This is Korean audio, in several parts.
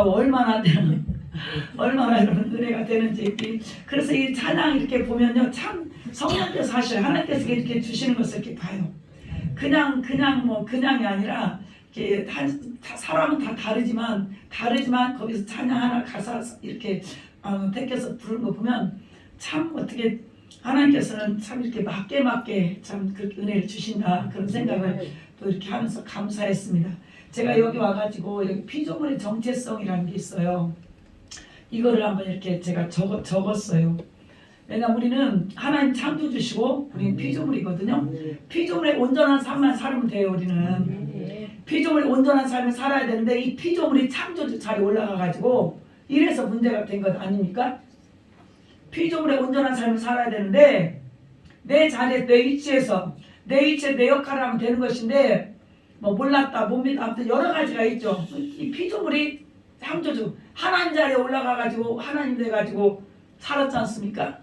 은혜가 얼마나 여러분 은혜가 되는지. 그래서 이 찬양 이렇게 보면요, 참 성령께서 하셔요. 하나님께서 이렇게 주시는 것을 이렇게 봐요. 그냥 뭐 그냥이 아니라 이렇게 사람은 다 다르지만 거기서 찬양 하나 가사 이렇게 택해서 부르는 거 보면 참 어떻게 하나님께서는 참 이렇게 맞게 참 그렇게 은혜를 주신다, 그런 생각을 또 이렇게 하면서 감사했습니다. 제가 여기 와가지고 여기 피조물의 정체성이라는 게 있어요. 이거를 한번 이렇게 제가 적었어요. 왜냐면 우리는 하나님 창조주시고 우리는 피조물이거든요. 피조물의 온전한 삶만 살면 돼요. 우리는 피조물의 온전한 삶을 살아야 되는데 이 피조물이 창조주 자리에 올라가가지고 이래서 문제가 된 것 아닙니까? 피조물의 온전한 삶을 살아야 되는데 내 자리에, 내 위치에서 내 역할을 하면 되는 것인데 뭐 몰랐다, 못 믿다, 아무튼 여러 가지가 있죠. 이 피조물이 창조주 하나님 자리에 올라가가지고 하나님 돼가지고 살았지 않습니까?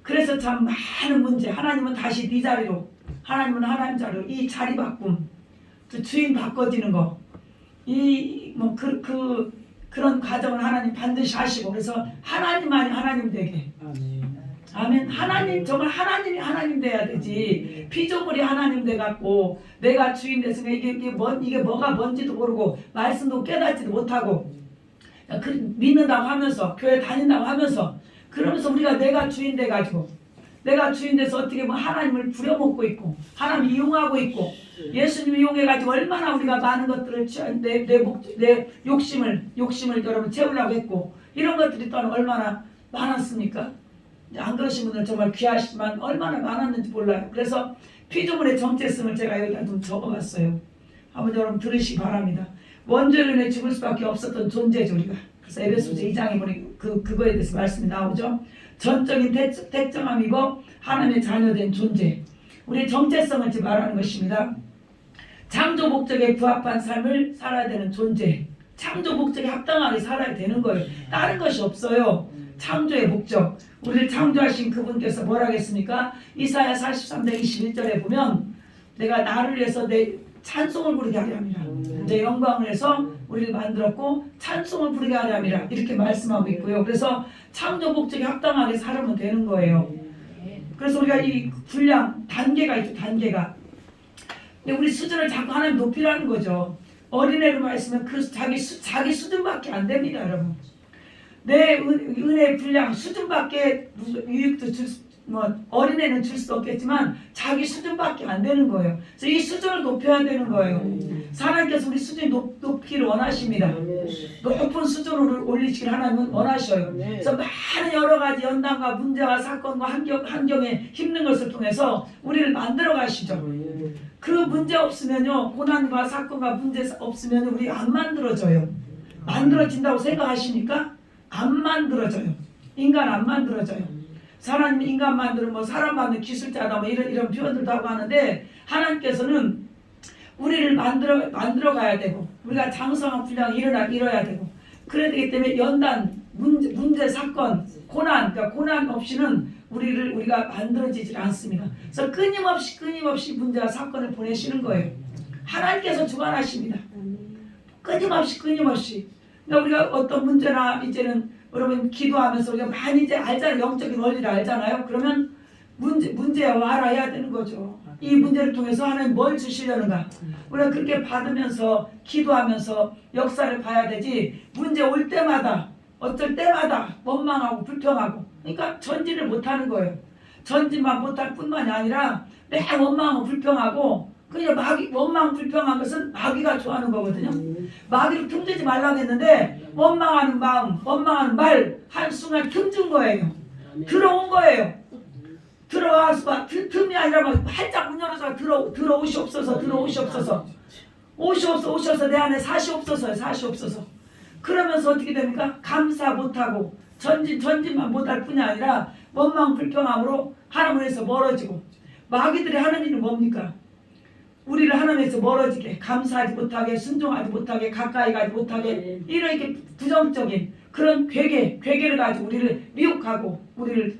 그래서 참 많은 문제. 하나님은 다시 네 자리로, 하나님은 하나님 자리로, 이 자리 바꿈, 그 주인 바꿔지는 거, 이 뭐 그런 과정을 하나님 반드시 하시고, 그래서 하나님만이 하나님 되게. 아멘. 하나님, 정말 하나님이 하나님 돼야 되지. 피조물이 하나님 돼갖고 내가 주인 됐으면 이게 뭐가 뭔지도 모르고 말씀도 깨닫지도 못하고 믿는다고 하면서 교회 다닌다고 하면서 그러면서 우리가 내가 주인 돼가지고 내가 주인 돼서 어떻게 보면 하나님을 부려먹고 있고 하나님 이용하고 있고 예수님 이용해가지고 얼마나 우리가 많은 것들을 내 욕심을 여러분 채우려고 했고 이런 것들이 또한 얼마나 많았습니까? 안 그러신 분들은 정말 귀하시지만 얼마나 많았는지 몰라요. 그래서 피조물의 정체성을 제가 여기다 좀 적어봤어요. 한번 여러분 들으시기 바랍니다. 원죄로 인해 죽을 수밖에 없었던 존재죠, 우리가. 그래서 에베소서 2장에 보니 그거에 대해서 말씀이 나오죠. 전적인 택정함이고 하나님의 자녀된 존재. 우리의 정체성을 지금 말하는 것입니다. 창조 목적에 부합한 삶을 살아야 되는 존재. 창조 목적에 합당하게 살아야 되는 거예요. 다른 것이 없어요. 창조의 목적. 우리를 창조하신 그분께서 뭐라 하겠습니까? 이사야 43장 21절에 보면 내가 나를 위해서 내 찬송을 부르게 하려 함이라. 내 영광을 위해서 우리를 만들었고 찬송을 부르게 하려 함이라. 이렇게 말씀하고 있고요. 그래서 창조 목적에 합당하게 살면 되는 거예요. 그래서 우리가 이 분량, 단계가 있죠. 단계가. 근데 우리 수준을 자꾸 하나님 높이라는 거죠. 어린애로 말씀은 자기 수준밖에 안 됩니다, 여러분. 내 은혜의 분량 수준밖에 유익도 어린애는 줄 수 없겠지만 자기 수준밖에 안 되는 거예요. 그래서 이 수준을 높여야 되는 거예요. 하나님께서 우리 수준이 높기를 원하십니다. 높은 수준으로 올리시기를 하나님은 원하셔요. 그래서 많은 여러 가지 연단과 문제와 사건과 환경에 힘든 것을 통해서 우리를 만들어 가시죠. 그 문제 없으면요, 고난과 사건과 문제 없으면 우리 안 만들어져요. 만들어진다고 생각하십니까? 안 만들어져요. 인간 안 만들어져요. 사람 인간 만드는 뭐 사람 만드는 기술자다 뭐 이런 표현들도 하고 하는데 하나님께서는 우리를 만들어 가야 되고 우리가 장성한 분량이 일어야 되고 그래야 되기 때문에 연단, 문제, 사건, 고난, 그러니까 고난 없이는 우리가 만들어지질 않습니다. 그래서 끊임없이 문제와 사건을 보내시는 거예요. 하나님께서 주관하십니다. 끊임없이. 그러니까 우리가 어떤 문제나 이제는 여러분 기도하면서 우리가 많이 이제 알잖아요. 영적인 원리를 알잖아요. 그러면 문제와 알아야 되는 거죠. 이 문제를 통해서 하나님 뭘 주시려는가. 우리가 그렇게 받으면서 기도하면서 역사를 봐야 되지 문제 올 때마다 어쩔 때마다 원망하고 불평하고 그러니까 전진을 못하는 거예요. 전진만 못할 뿐만이 아니라 매일 원망하고 불평하고 그냥 원망 불평한 것은 마귀가 좋아하는 거거든요. 마귀를 틈주지 말라고 했는데 원망하는 마음, 원망하는 말 한순간 틈준 거예요. 들어온 거예요. 들어와서 틈이 아니라 막 활짝 문 열어서 들어오시옵소서. 오셔서 내 안에 사시옵소서. 그러면서 어떻게 됩니까? 감사 못하고 전진만 못할 뿐이 아니라 원망 불평함으로 하나님에서 멀어지고 마귀들이 하는 일은 뭡니까? 우리를 하나님에서 멀어지게 감사하지 못하게 순종하지 못하게 가까이 가지 못하게 이렇게 부정적인 그런 괴계를 가지고 우리를 미혹하고 우리를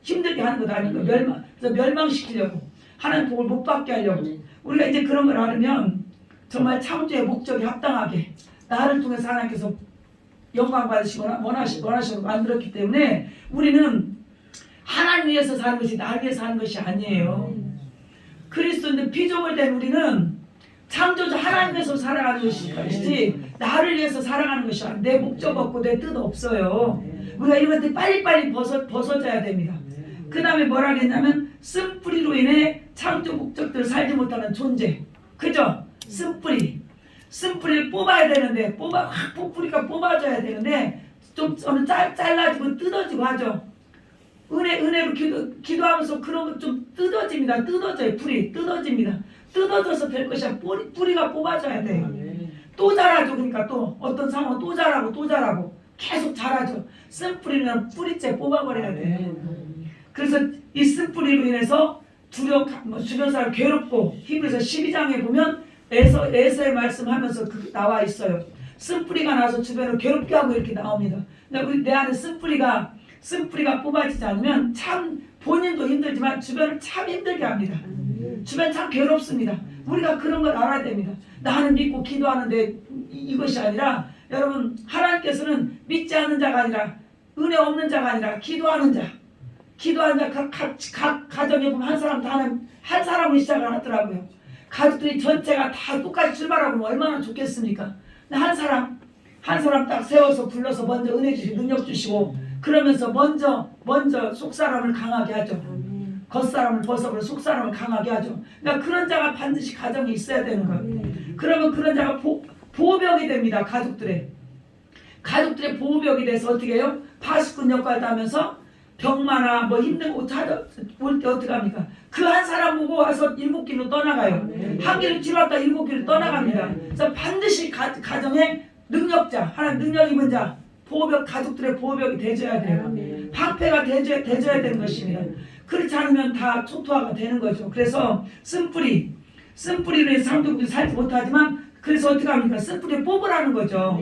힘들게 하는 것 아닌가. 그래서 멸망시키려고 하나님 복을 못 받게 하려고 우리가 이제 그런 걸 알으면 정말 창조의 목적에 합당하게 나를 통해서 하나님께서 영광 받으시고 원하시고 만들었기 때문에 우리는 하나님 위해서 사는 것이 나를 위해서 사는 것이 아니에요. 그리스도인데 피조물 된 우리는 창조주 하나님 위해서 살아가는 것이지 나를 위해서 살아가는 것이 아니에요. 내 목적 없고 내 뜻 없어요. 우리가 이런 것들 빨리빨리 벗어져야 됩니다. 그 다음에 뭐라 그랬냐면 쓴뿌리로 인해 창조 목적들을 살지 못하는 존재. 그죠? 쓴뿌리를 뽑아야 되는데 뿌리가 뽑아져야 되는데 좀 잘라지고 뜯어지고 하죠. 은혜로 기도하면서 그런 거 좀 뜯어집니다. 뜯어져요. 뿌리 뜯어집니다. 뜯어져서 될 것이야. 뿌리가 뽑아져야 돼요. 또 자라죠. 그러니까 또 어떤 상황은 또 자라고 계속 자라죠. 쓴 뿌리는 뿌리째 뽑아버려야 돼요. 그래서 이 쓴 뿌리로 인해서 주변 사람 괴롭고 히브리서 12장에 보면 에서의 말씀하면서 나와 있어요. 쓴 뿌리가 나서 주변을 괴롭게 하고 이렇게 나옵니다. 근데 내 안에 쓴 뿌리가 뽑아지지 않으면 참 본인도 힘들지만 주변을 참 힘들게 합니다. 주변 참 괴롭습니다. 우리가 그런 걸 알아야 됩니다. 나는 믿고 기도하는데 이것이 아니라 여러분 하나님께서는 믿지 않는 자가 아니라 은혜 없는 자가 아니라 기도하는 자 각 가정에 보면 한 사람을 시작하더라고요. 가족들이 전체가 다 똑같이 출발하고 얼마나 좋겠습니까? 근데 한 사람 딱 세워서 불러서 먼저 은혜 주시고 능력 주시고 그러면서 먼저 속사람을 강하게 하죠. 겉사람을 벗어버려 속사람을 강하게 하죠. 그러니까 그런 자가 반드시 가정에 있어야 되는 거예요. 그러면 그런 자가 보호벽이 됩니다. 가족들의 보호벽이 돼서 어떻게 해요? 파수꾼 역할도 하면서 병마나 뭐 힘든 곳 찾아올 때 어떻게 합니까? 그 한 사람 보고 와서 7길로 떠나가요. 한 길을 치러왔다 7길로 떠나갑니다. 그래서 반드시 가정에 능력자, 하나님 능력 입은 자, 가족들의 보호벽이 되줘야 돼요. 방패가 되줘야 되는 것입니다. 그렇지 않으면 다 초토화가 되는 거죠. 그래서 쓴뿌리로 해서 상도국이 살지 못하지만 그래서 어떻게 합니까? 쓴뿌리 뽑으라는 거죠.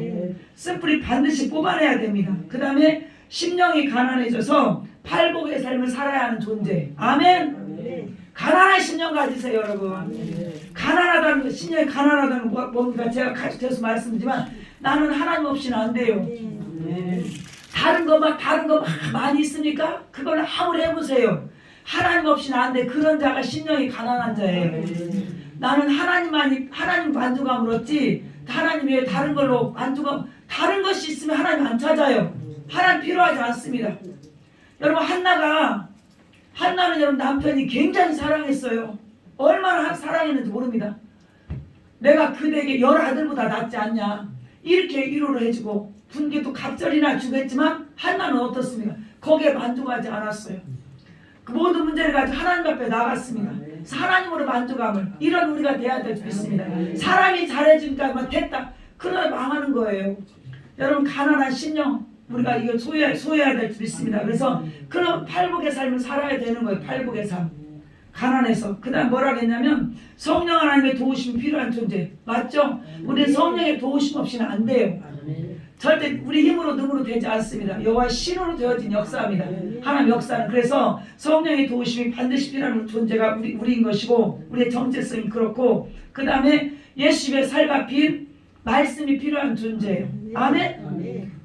쓴뿌리 반드시 뽑아내야 됩니다. 그 다음에 심령이 가난해져서 팔복의 삶을 살아야 하는 존재. 아멘. 가난한 심령 가지세요, 여러분. 가난하다는 거, 심령이 가난하다는 거 뭡니까? 제가 계속 말씀드리지만 나는 하나님 없이는 안 돼요. 다른 거 많이 있습니까? 그걸 아무리 해보세요. 하나님 없이는 안 돼. 그런 자가 심령이 가난한 자예요. 나는 하나님 만족함을 얻지 하나님 외에 다른 걸로 다른 것이 있으면 하나님 안 찾아요. 하나님 필요하지 않습니다. 여러분 한나는 여러분 남편이 굉장히 사랑했어요. 얼마나 사랑했는지 모릅니다. 내가 그대에게 10아들보다 낫지 않냐 이렇게 위로를 해주고 분기도 갑절이나 주겠지만 한나는 어떻습니까? 거기에 만족하지 않았어요. 그 모든 문제를 가지고 하나님 앞에 나갔습니다. 하나님으로 만족함을 이런 우리가 돼야 될 수 있습니다. 사람이 잘해주니까 됐다 그러다 망하는 거예요. 여러분 가난한 심령 우리가 이거 소유해야 될 수 있습니다. 그래서 그런 팔복의 삶을 살아야 되는 거예요. 팔복의 삶. 가난해서. 그 다음 뭐라 했냐면 성령 하나님의 도우심이 필요한 존재. 맞죠? 우리는 성령의 도우심 없이는 안 돼요. 절대 우리 힘으로 능으로 되지 않습니다. 여호와의 신으로 되어진 역사입니다. 하나님 역사는. 그래서 성령의 도우심이 반드시 필요한 존재가 우리인 것이고 우리의 정체성이 그렇고 그 다음에 예수님의 살과 피 말씀이 필요한 존재예요. 아멘?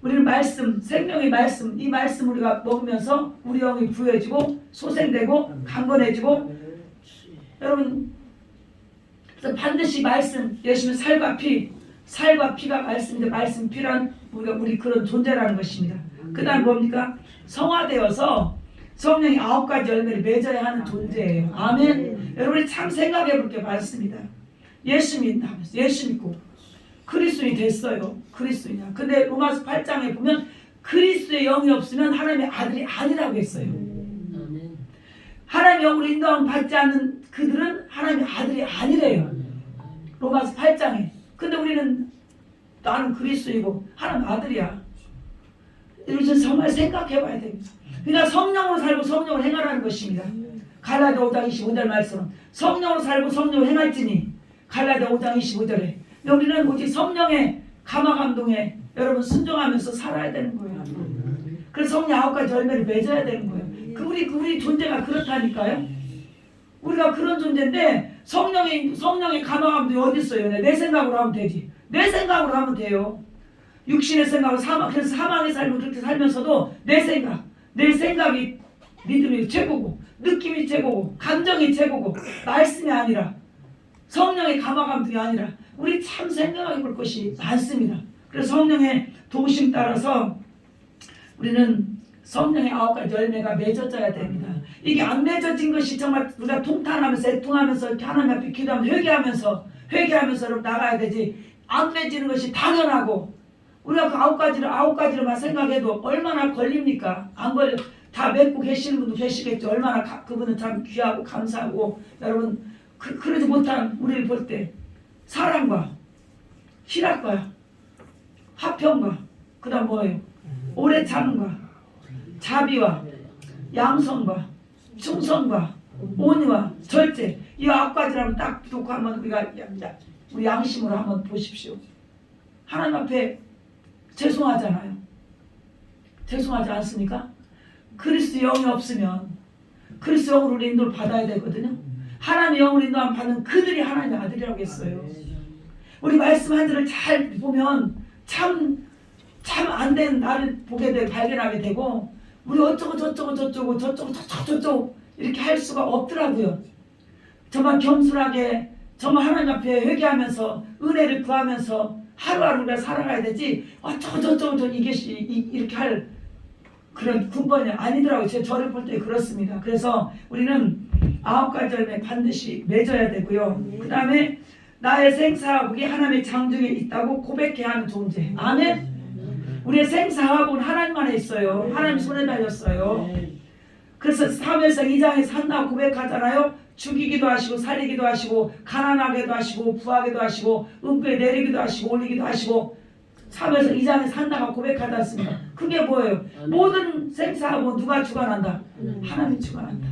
우리는 말씀, 생명의 말씀, 이 말씀 우리가 먹으면서 우리 영이 부여지고 소생되고 강건해지고 여러분 그래서 반드시 말씀, 예수님의 살과 피가 말씀인데 말씀이 필요한 우리 그런 존재라는 것입니다. 그 다음 뭡니까? 성화되어서 성령이 9가지 열매를 맺어야 하는 존재예요. 아멘? 여러분이 참 생각해 볼 게 많습니다. 예수 믿다면서 예수 믿고 그리스도인이 됐어요. 그리스도인이야. 근데 로마서 8장에 보면 그리스도의 영이 없으면 하나님의 아들이 아니라고 했어요. 하나님의 영으로 인도함 받지 않는 그들은 하나님의 아들이 아니래요. 로마서 8장에. 근데 우리는 나는 그리스도이고 하나님 아들이야. 이것은 정말 생각해 봐야 됩니다. 그러니까 성령으로 살고 성령을 행하라는 것입니다. 갈라디아 5장 25절 말씀. 성령으로 살고 성령을 행할지니 갈라디아 5장 25절에 우리는 오직 성령의 감화감동에 여러분 순종하면서 살아야 되는 거예요. 그래서 성령 9가지 열매를 맺어야 되는 거예요. 우리 존재가 그렇다니까요. 우리가 그런 존재인데 성령의 감화감동이 어디 있어요? 내 생각으로 하면 되지. 내 생각으로 하면 돼요. 육신의 생각하고 그래서 사망의 삶을 그렇게 살면서도 내 생각이 믿음이 최고고, 느낌이 최고고, 감정이 최고고, 말씀이 아니라, 성령의 감화감동이 아니라 우리 참 생각해 볼 것이 많습니다. 그래서 성령의 도우심 따라서 우리는 성령의 9가지 열매가 맺어져야 됩니다. 이게 안 맺어진 것이 정말 우리가 통탄하면서 애통하면서 이렇게 하나님 앞에 기도하면서 회개하면서 여러분 나가야 되지. 안 맺지는 것이 당연하고, 우리가 그 9가지로만 생각해도 얼마나 걸립니까? 안 걸려. 다 맺고 계시는 분도 계시겠죠. 얼마나 그분은 참 귀하고 감사하고. 여러분 그러지 못한 우리를 볼 때 사랑과 희락과 화평과 그 다음 뭐예요? 오래 참음과 자비와 양선과 충성과 온유와 절제, 이 9가지라면 딱 놓고 한번 우리가 우리 양심으로 한번 보십시오. 하나님 앞에 죄송하잖아요. 죄송하지 않습니까? 그리스도 영이 없으면 그리스도 영으로 우리 인도를 받아야 되거든요. 하나님의 영으로 인도함 받는 그들이 하나님의 아들이라고 했어요. 우리 말씀 한 줄을 잘 보면 참 안 된 나를 보게 되고 발견하게 되고, 우리 어쩌고 저쩌고 이렇게 할 수가 없더라고요. 정말 겸손하게 정말 하나님 앞에 회개하면서 은혜를 구하면서 하루하루 우리가 살아가야 되지, 어쩌고 저쩌고 이렇게 할 그런 군번이 아니더라고요. 저를 볼 때 그렇습니다. 그래서 우리는 9가지 열매 반드시 맺어야 되고요. 그 다음에 나의 생사화복이 하나님의 장중에 있다고 고백해야 하는 존재. 아멘. 우리의 생사화복은 하나님 안에 있어요. 하나님 손에 달렸어요. 그래서 사무엘상 2장에 산다고 고백하잖아요. 죽이기도 하시고 살리기도 하시고 가난하게도 하시고 부하게도 하시고 음부에 내리기도 하시고 올리기도 하시고, 사무엘상 2장에 산다고 고백하지 않습니까? 그게 뭐예요? 모든 생사하고 누가 주관한다? 하나님이 주관한다.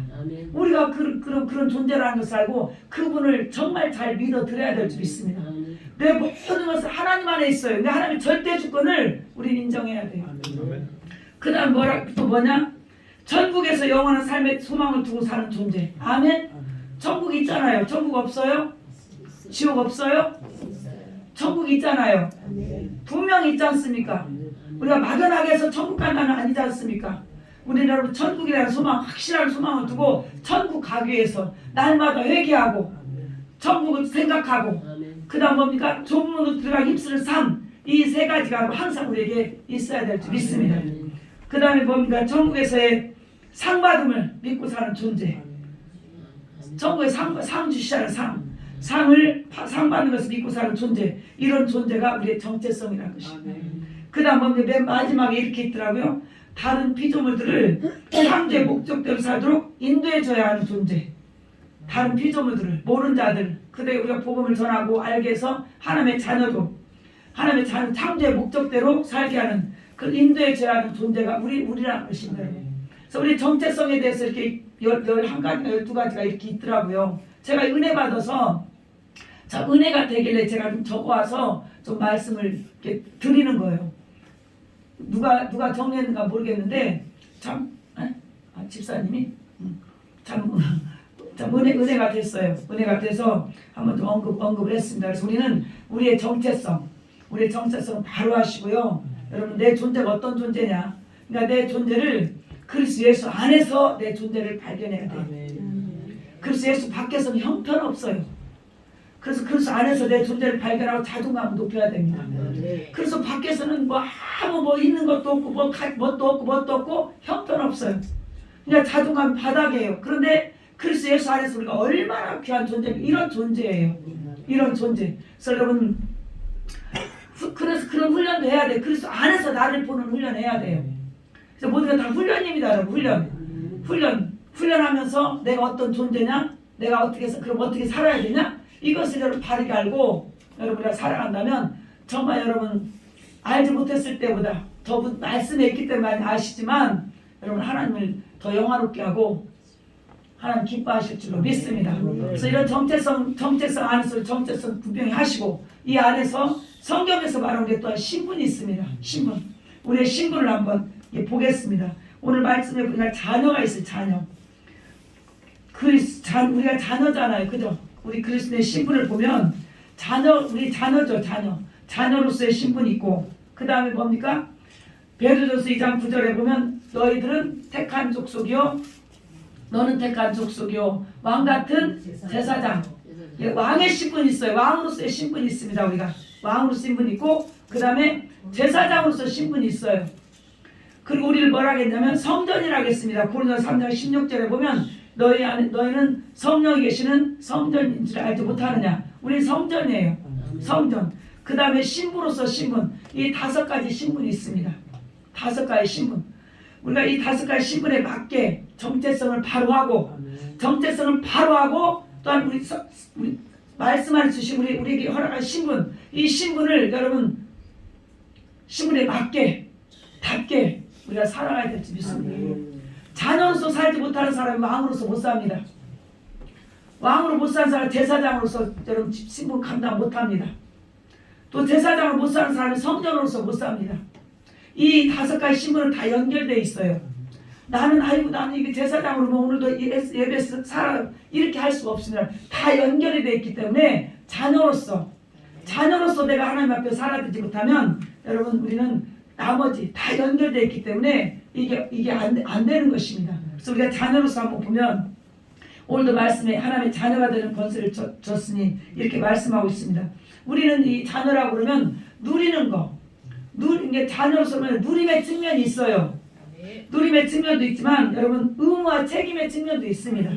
우리가 그런 존재라는 것을 알고 그분을 정말 잘 믿어드려야 될 줄 믿습니다. 내 모든 것은 하나님 안에 있어요. 근데 하나님의 절대 주권을 우리는 인정해야 돼요. 그 다음 또 뭐냐? 천국에서 영원한 삶의 소망을 두고 사는 존재. 아멘. 천국 있잖아요. 천국 없어요? 지옥 없어요? 천국 있잖아요. 분명히 있지 않습니까? 우리가 막연하게 해서 천국 간다는 아니지 않습니까? 우리는 여러분 천국이라는 소망, 확실한 소망을 두고 천국 가기 위해서 날마다 회개하고 천국을 생각하고, 그 다음 뭡니까? 좁은 문으로 들어가 힘쓰는 삶, 이 3가지가 항상 우리에게 있어야 될 줄 믿습니다. 그 다음에 뭡니까? 천국에서의 상받음을 믿고 사는 존재. 천국에 상 주시자는 상 받는 것을 믿고 사는 존재. 이런 존재가 우리의 정체성이라는 것입니다. 그 다음 뭡니까? 맨 마지막에 이렇게 있더라고요. 다른 피조물들을 창조의 목적대로 살도록 인도해줘야 하는 존재. 다른 피조물들을, 모르는 자들, 그들에게 우리가 복음을 전하고 알게 해서 하나님의 자녀도, 하나님의 창조의 목적대로 살게 하는, 그 인도해줘야 하는 존재가 우리라는 것입니다. 그래서 우리 정체성에 대해서 이렇게 11가지, 12가지가 이렇게 있더라고요. 제가 은혜 받아서, 은혜가 되길래 제가 좀 적어와서 좀 말씀을 이렇게 드리는 거예요. 누가 정리했는가 모르겠는데, 집사님이 은혜가 됐어요. 은혜가 돼서 한번 좀 언급을 했습니다. 그래서 우리는 우리의 정체성을 바로 하시고요. 여러분, 내 존재가 어떤 존재냐? 그러니까 내 존재를 그리스도 예수 안에서 내 존재를 발견해야 돼요. 그리스도 예수 밖에서는 형편없어요. 그래서 그리스도 안에서 내 존재를 발견하고 자존감을 높여야 됩니다. 그래서 밖에서는 아무 있는 것도 없고 뭣도 없고 형편없어요. 그냥 자존감 바닥이에요. 그런데 그리스도 예수 안에서 우리가 얼마나 귀한 존재인가, 이런 존재예요. 이런 존재. 그래서 여러분, 그래서 그런 훈련도 해야 돼요. 그리스도 안에서 나를 보는 훈련 해야 돼요. 그래서 모두가 다 훈련입니다. 여러분. 훈련하면서 내가 어떤 존재냐, 내가 그럼 어떻게 살아야 되냐, 이것을 여러분 바르게 알고 여러분이 살아간다면 정말 여러분 알지 못했을 때보다 더 말씀에 있기 때문에 많이 아시지만, 여러분 하나님을 더 영화롭게 하고 하나님 기뻐하실 줄로 믿습니다. 그래서 이런 정체성 안에서 정체성 분명히 하시고, 이 안에서 성경에서 말하는 게 또한 신분이 있습니다. 신분. 우리의 신분을 한번 보겠습니다. 오늘 말씀에 보니까 자녀가 있어요. 자녀. 우리가 자녀잖아요. 그죠? 우리 그리스도의 신분을 보면 우리 자녀죠. 자녀로서의 신분이 있고, 그 다음에 뭡니까? 베드로전서 2장 9절에 보면 너희들은 택한 족속이요 너는 택한 족속이요 왕 같은 제사장. 왕의 신분이 있어요. 왕으로서의 신분이 있습니다. 우리가 왕으로서 신분이 있고 그 다음에 제사장으로서 신분이 있어요. 그리고 우리를 뭐라 하겠냐면 성전이라고 했습니다. 고린도서 3장 16절에 보면 너희는 성령이 계시는 성전인 줄 알지 못하느냐. 우리는 성전이에요. 성전. 그 다음에 신부로서 신분. 이 5가지 신분이 있습니다. 5가지 신분. 우리가 이 5가지 신분에 맞게 정체성을 바로하고 또한 우리 말씀을 주신 우리에게 허락한 신분, 이 신분을 여러분 신분에 맞게 답게 우리가 살아가야 될지 믿습니다. 자녀로서 살지 못하는 사람은 왕으로서 못 삽니다. 왕으로 못 사는 사람은 제사장으로서 여러분 신분 감당 못합니다. 또 제사장으로 못 사는 사람은 성전으로서 못 삽니다. 이 5가지 신분은 다 연결되어 있어요. 나는 이게 제사장으로 뭐 오늘도 예배에서 살아 이렇게 할 수가 없습니다. 다 연결이 되어 있기 때문에 자녀로서 내가 하나님 앞에 살아들지 못하면 여러분 우리는 나머지 다 연결되어 있기 때문에 이게 안 되는 것입니다. 그래서 우리가 자녀로서 한번 보면 오늘도 말씀에 하나님의 자녀가 되는 권세를 줬으니 이렇게 말씀하고 있습니다. 우리는 이 자녀라고 그러면 누리는 거, 게 자녀로서 누림의 측면이 있어요. 누림의 측면도 있지만 여러분 의무와 책임의 측면도 있습니다.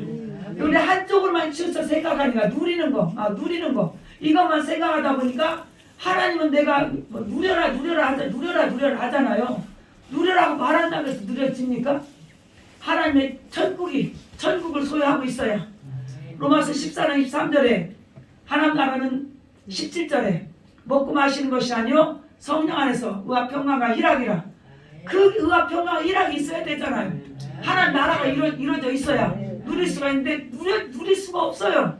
우리 한쪽으로만 치우쳐 생각하니까 누리는 거 이것만 생각하다 보니까 하나님은 내가 뭐 누려라 하잖아요. 누려라고 말한다고 해서 누려집니까? 하나님의 천국을 소유하고 있어야. 로마서 14장 23절에 하나님 나라는 17절에 먹고 마시는 것이 아니요 성령 안에서 의와 평강과 희락이라. 그 의와 평강과 희락이 있어야 되잖아요. 하나님 나라가 이루어져 있어야 누릴 수가 있는데 누릴 수가 없어요.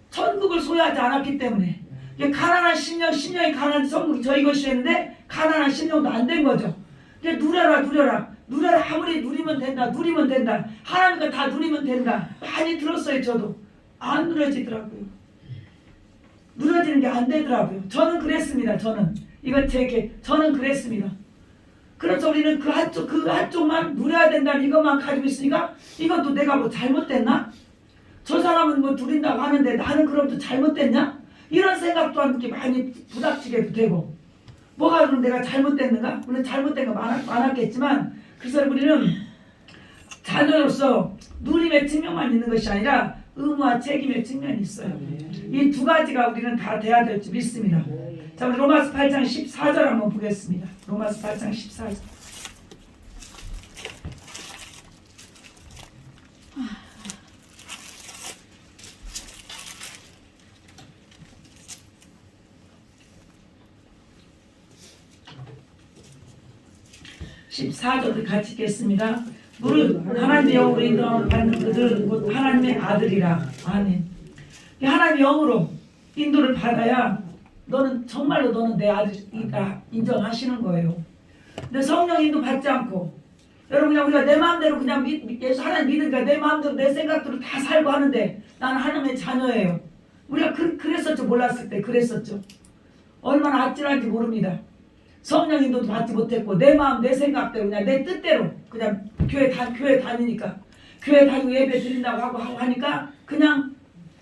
천국을 소유하지 않았기 때문에. 가난한 심령이 가난한 성국이 저희 것이었는데 가난한 심령도 안 된 거죠. 누려라 아무리 누리면 된다 하나님과 다 누리면 된다 많이 들었어요. 저도 안 누려지더라고요. 누려지는 게 안 되더라고요. 저는 그랬습니다. 저는 그랬습니다. 그래서 우리는 그 한쪽만 누려야 된다는 이것만 가지고 있으니까 이것도 내가 뭐 잘못됐나? 저 사람은 뭐 누린다고 하는데 나는 그럼 또 잘못됐냐? 이런 생각도 이렇게 많이 부닥치게도 되고 뭐가 그럼 내가 잘못됐는가? 물론 잘못된 거 많았겠지만 그래서 우리는 자녀로서 누림의 측면만 있는 것이 아니라 의무와 책임의 측면이 있어요. 이 2가지가 우리는 다 돼야 될지 믿습니다. 자, 우리 로마서 8장 14절 한번 보겠습니다. 로마서 8장 14절. (14절을) 같이 읽겠습니다. 무릇 하나님의 영으로 인도함을 받는 그들은 곧 하나님의 아들이라. 아멘. 하나님의 영으로 인도를 받아야 정말로 너는 내 아들이다 인정하시는 거예요. 근데 성령 인도 받지 않고 여러분 그냥 우리가 내 마음대로 그냥 예수 하나님 믿으니까 내 마음대로 내 생각대로 다 살고 하는데 나는 하나님의 자녀예요. 우리가 그랬었죠. 몰랐을 때 그랬었죠. 얼마나 아찔한지 모릅니다. 성령 인도도 받지 못했고 내 마음 내 생각대로 그냥 내 뜻대로 그냥 교회 다니니까 교회 다니고 예배 드린다고 하니까 그냥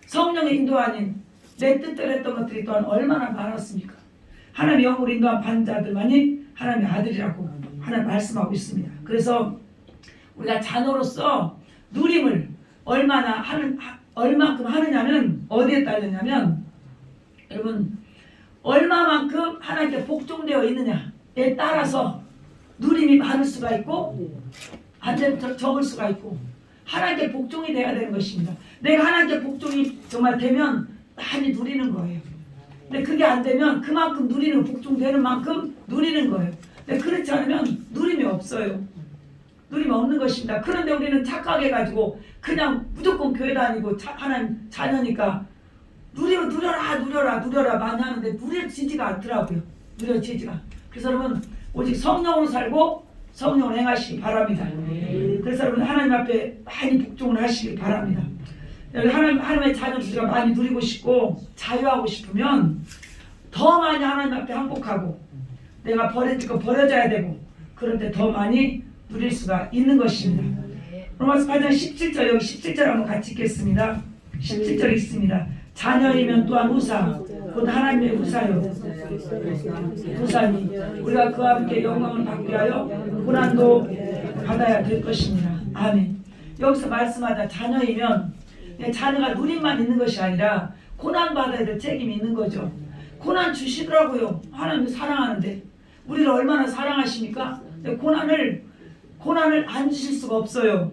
성령의 인도 아닌 내 뜻대로 했던 것들이 또한 얼마나 많았습니까? 하나님의 영으로 인도한 받는 자들만이 하나님의 아들이라고 하나님 말씀하고 있습니다. 그래서 우리가 자녀로서 누림을 얼마만큼 하느냐는 어디에 딸렸냐면 여러분 얼마만큼 하나님께 복종되어 있느냐에 따라서 누림이 많을 수가 있고 안 되면 적을 수가 있고 하나님께 복종이 돼야 되는 것입니다. 내가 하나님께 복종이 정말 되면 많이 누리는 거예요. 근데 그게 안 되면 그만큼 복종되는 만큼 누리는 거예요. 근데 그렇지 않으면 누림이 없어요. 누림이 없는 것입니다. 그런데 우리는 착각해가지고 그냥 무조건 교회 다니고 하나님 자녀니까 누려라 많이 하는데 누려지지가 않더라고요. 누려지지가. 그래서 여러분 오직 성령으로 살고 성령으로 행하시기 바랍니다. 그래서 여러분 하나님 앞에 많이 복종을 하시기 바랍니다. 하나님의 자녀들과 많이 누리고 싶고 자유하고 싶으면 더 많이 하나님 앞에 항복하고 내가 버려질 거 버려져야 되고 그런데 더 많이 누릴 수가 있는 것입니다. 로마서 8장 17절 여기 17절 한번 같이 읽겠습니다. 17절 있습니다. 자녀이면 또한 후사 곧 하나님의 후사요 후사니 우리가 그와 함께 영광을 받기 위하여 고난도 받아야 될 것입니다. 아멘. 여기서 말씀하자 자녀이면 자녀가 누림만 있는 것이 아니라 고난 받아야 될 책임이 있는 거죠. 고난 주시더라고요. 하나님 사랑하는데 우리를 얼마나 사랑하십니까? 고난을 안 주실 수가 없어요.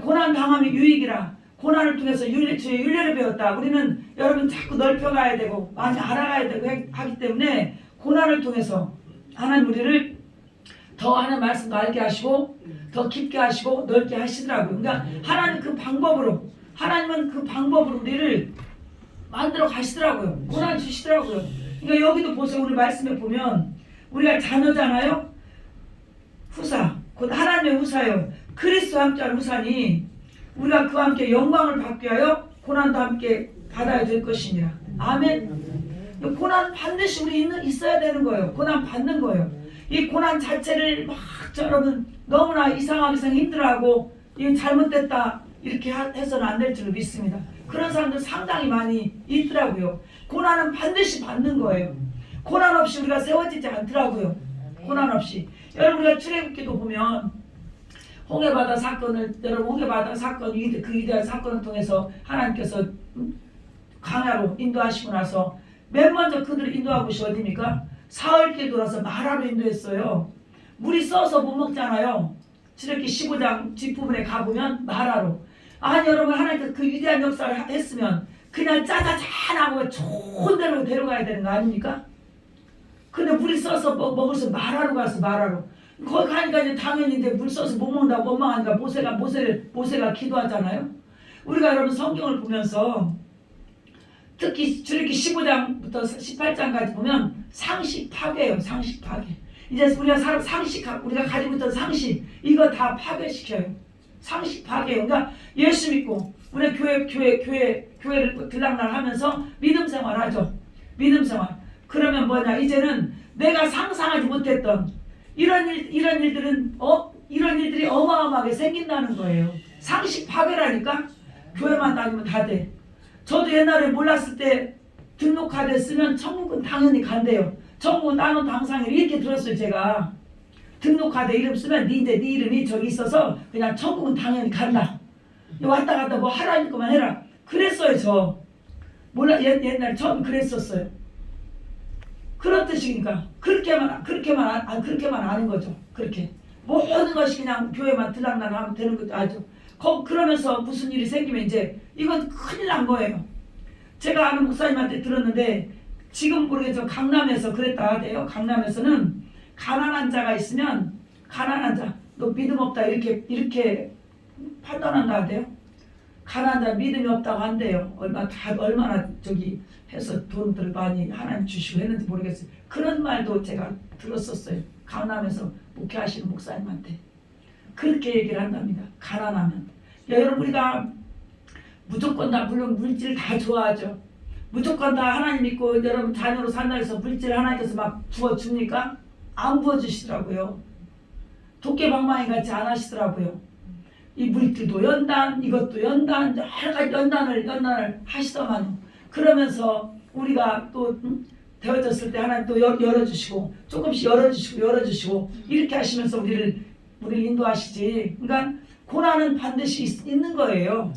고난 당하면 유익이라 고난을 통해서 주의 윤례를 배웠다. 우리는 여러분 자꾸 넓혀가야 되고 많이 알아가야 되고 하기 때문에 고난을 통해서 하나님 우리를 더 하는 말씀도 알게 하시고 더 깊게 하시고 넓게 하시더라고요. 그러니까 하나님은 그 방법으로 우리를 만들어 가시더라고요. 고난 주시더라고요. 그러니까 여기도 보세요. 우리 말씀에 보면 우리가 자녀잖아요. 후사 곧 하나님의 후사요. 그리스도와 함께한 후사니 우리가 그와 함께 영광을 받기 위하여 고난도 함께 받아야 될 것이니라. 아멘. 고난 반드시 우리 있어야 되는 거예요. 고난 받는 거예요. 이 고난 자체를 막 여러분 너무나 이상하게 힘들어하고 이거 잘못됐다 이렇게 해서는 안 될 줄 믿습니다. 그런 사람들 상당히 많이 있더라고요. 고난은 반드시 받는 거예요. 고난 없이 우리가 세워지지 않더라고요. 고난 없이. 여러분 우리가 출애굽기도 보면 홍해바다 사건을 그 위대한 사건을 통해서 하나님께서 광야로 인도하시고 나서 맨 먼저 그들을 인도한 곳이 어디입니까? 사흘길 돌아서 마라로 인도했어요. 물이 써서 못 먹잖아요. 출애굽기 15장 뒷부분에 가보면 마라로. 아니 여러분 하나님께서 그 위대한 역사를 했으면 그냥 짜자잔하고 좋은 데로 데려가야 되는 거 아닙니까? 근데 물이 써서 먹을서 마라로 가서 마라로. 거기 가니까 이제 당연히 이제 물 써서 못 먹는다고 원망하니까 모세가 기도하잖아요. 우리가 여러분 성경을 보면서 특히 출애굽기 15장부터 18장까지 보면 상식 파괴예요. 상식 파괴. 이제 우리가 가지고 있던 상식 이거 다 파괴시켜요. 상식 파괴예요. 그러니까 예수 믿고 우리 교회를 들락날 하면서 믿음 생활하죠. 믿음 생활. 그러면 뭐냐? 이제는 내가 상상하지 못했던 이런 일들이 어마어마하게 생긴다는 거예요. 상식 파괴라니까. 교회만 다니면 다 돼. 저도 옛날에 몰랐을 때 등록카드 쓰면 천국은 당연히 간대요. 천국은 나는 당상일 이렇게 들었어요. 제가 등록카드 이름 쓰면 네 이름이 저기 있어서 그냥 천국은 당연히 간다. 왔다 갔다 뭐 하라는 것만 해라. 그랬어요. 저 옛날에 처음 그랬었어요. 그런 뜻이니까 그렇게만 아는 거죠. 그렇게 모든 것이 그냥 교회만 들락날 하면 되는 것도 아죠. 그러면서 무슨 일이 생기면 이제 이건 큰일 난 거예요. 제가 아는 목사님한테 들었는데 지금 모르겠지만 강남에서 그랬다 하대요. 강남에서는 가난한 자가 있으면 가난한 자 너 믿음 없다 이렇게 판단한다 하대요. 가난한 자 믿음이 없다고 한대요. 얼마나 저기 해서 돈들을 많이 하나님 주시고 했는지 모르겠어요. 그런 말도 제가 들었었어요. 강남에서 목회하시는 목사님한테 그렇게 얘기를 한답니다. 가난하면. 여러분 우리가 무조건 다 물론 물질 다 좋아하죠. 무조건 다 하나님 믿고 여러분 자녀로 산다 해서 물질 하나님께서 막 부어줍니까? 안 부어주시더라고요. 도깨방망이 같이 안 하시더라고요. 이 물질도 연단 이것도 연단 여러 가지 연단을 하시더만요. 그러면서 우리가 또 되어졌을 때 하나님 또 열어주시고 조금씩 열어주시고 이렇게 하시면서 우리를 인도하시지. 그러니까 고난은 반드시 있는 거예요.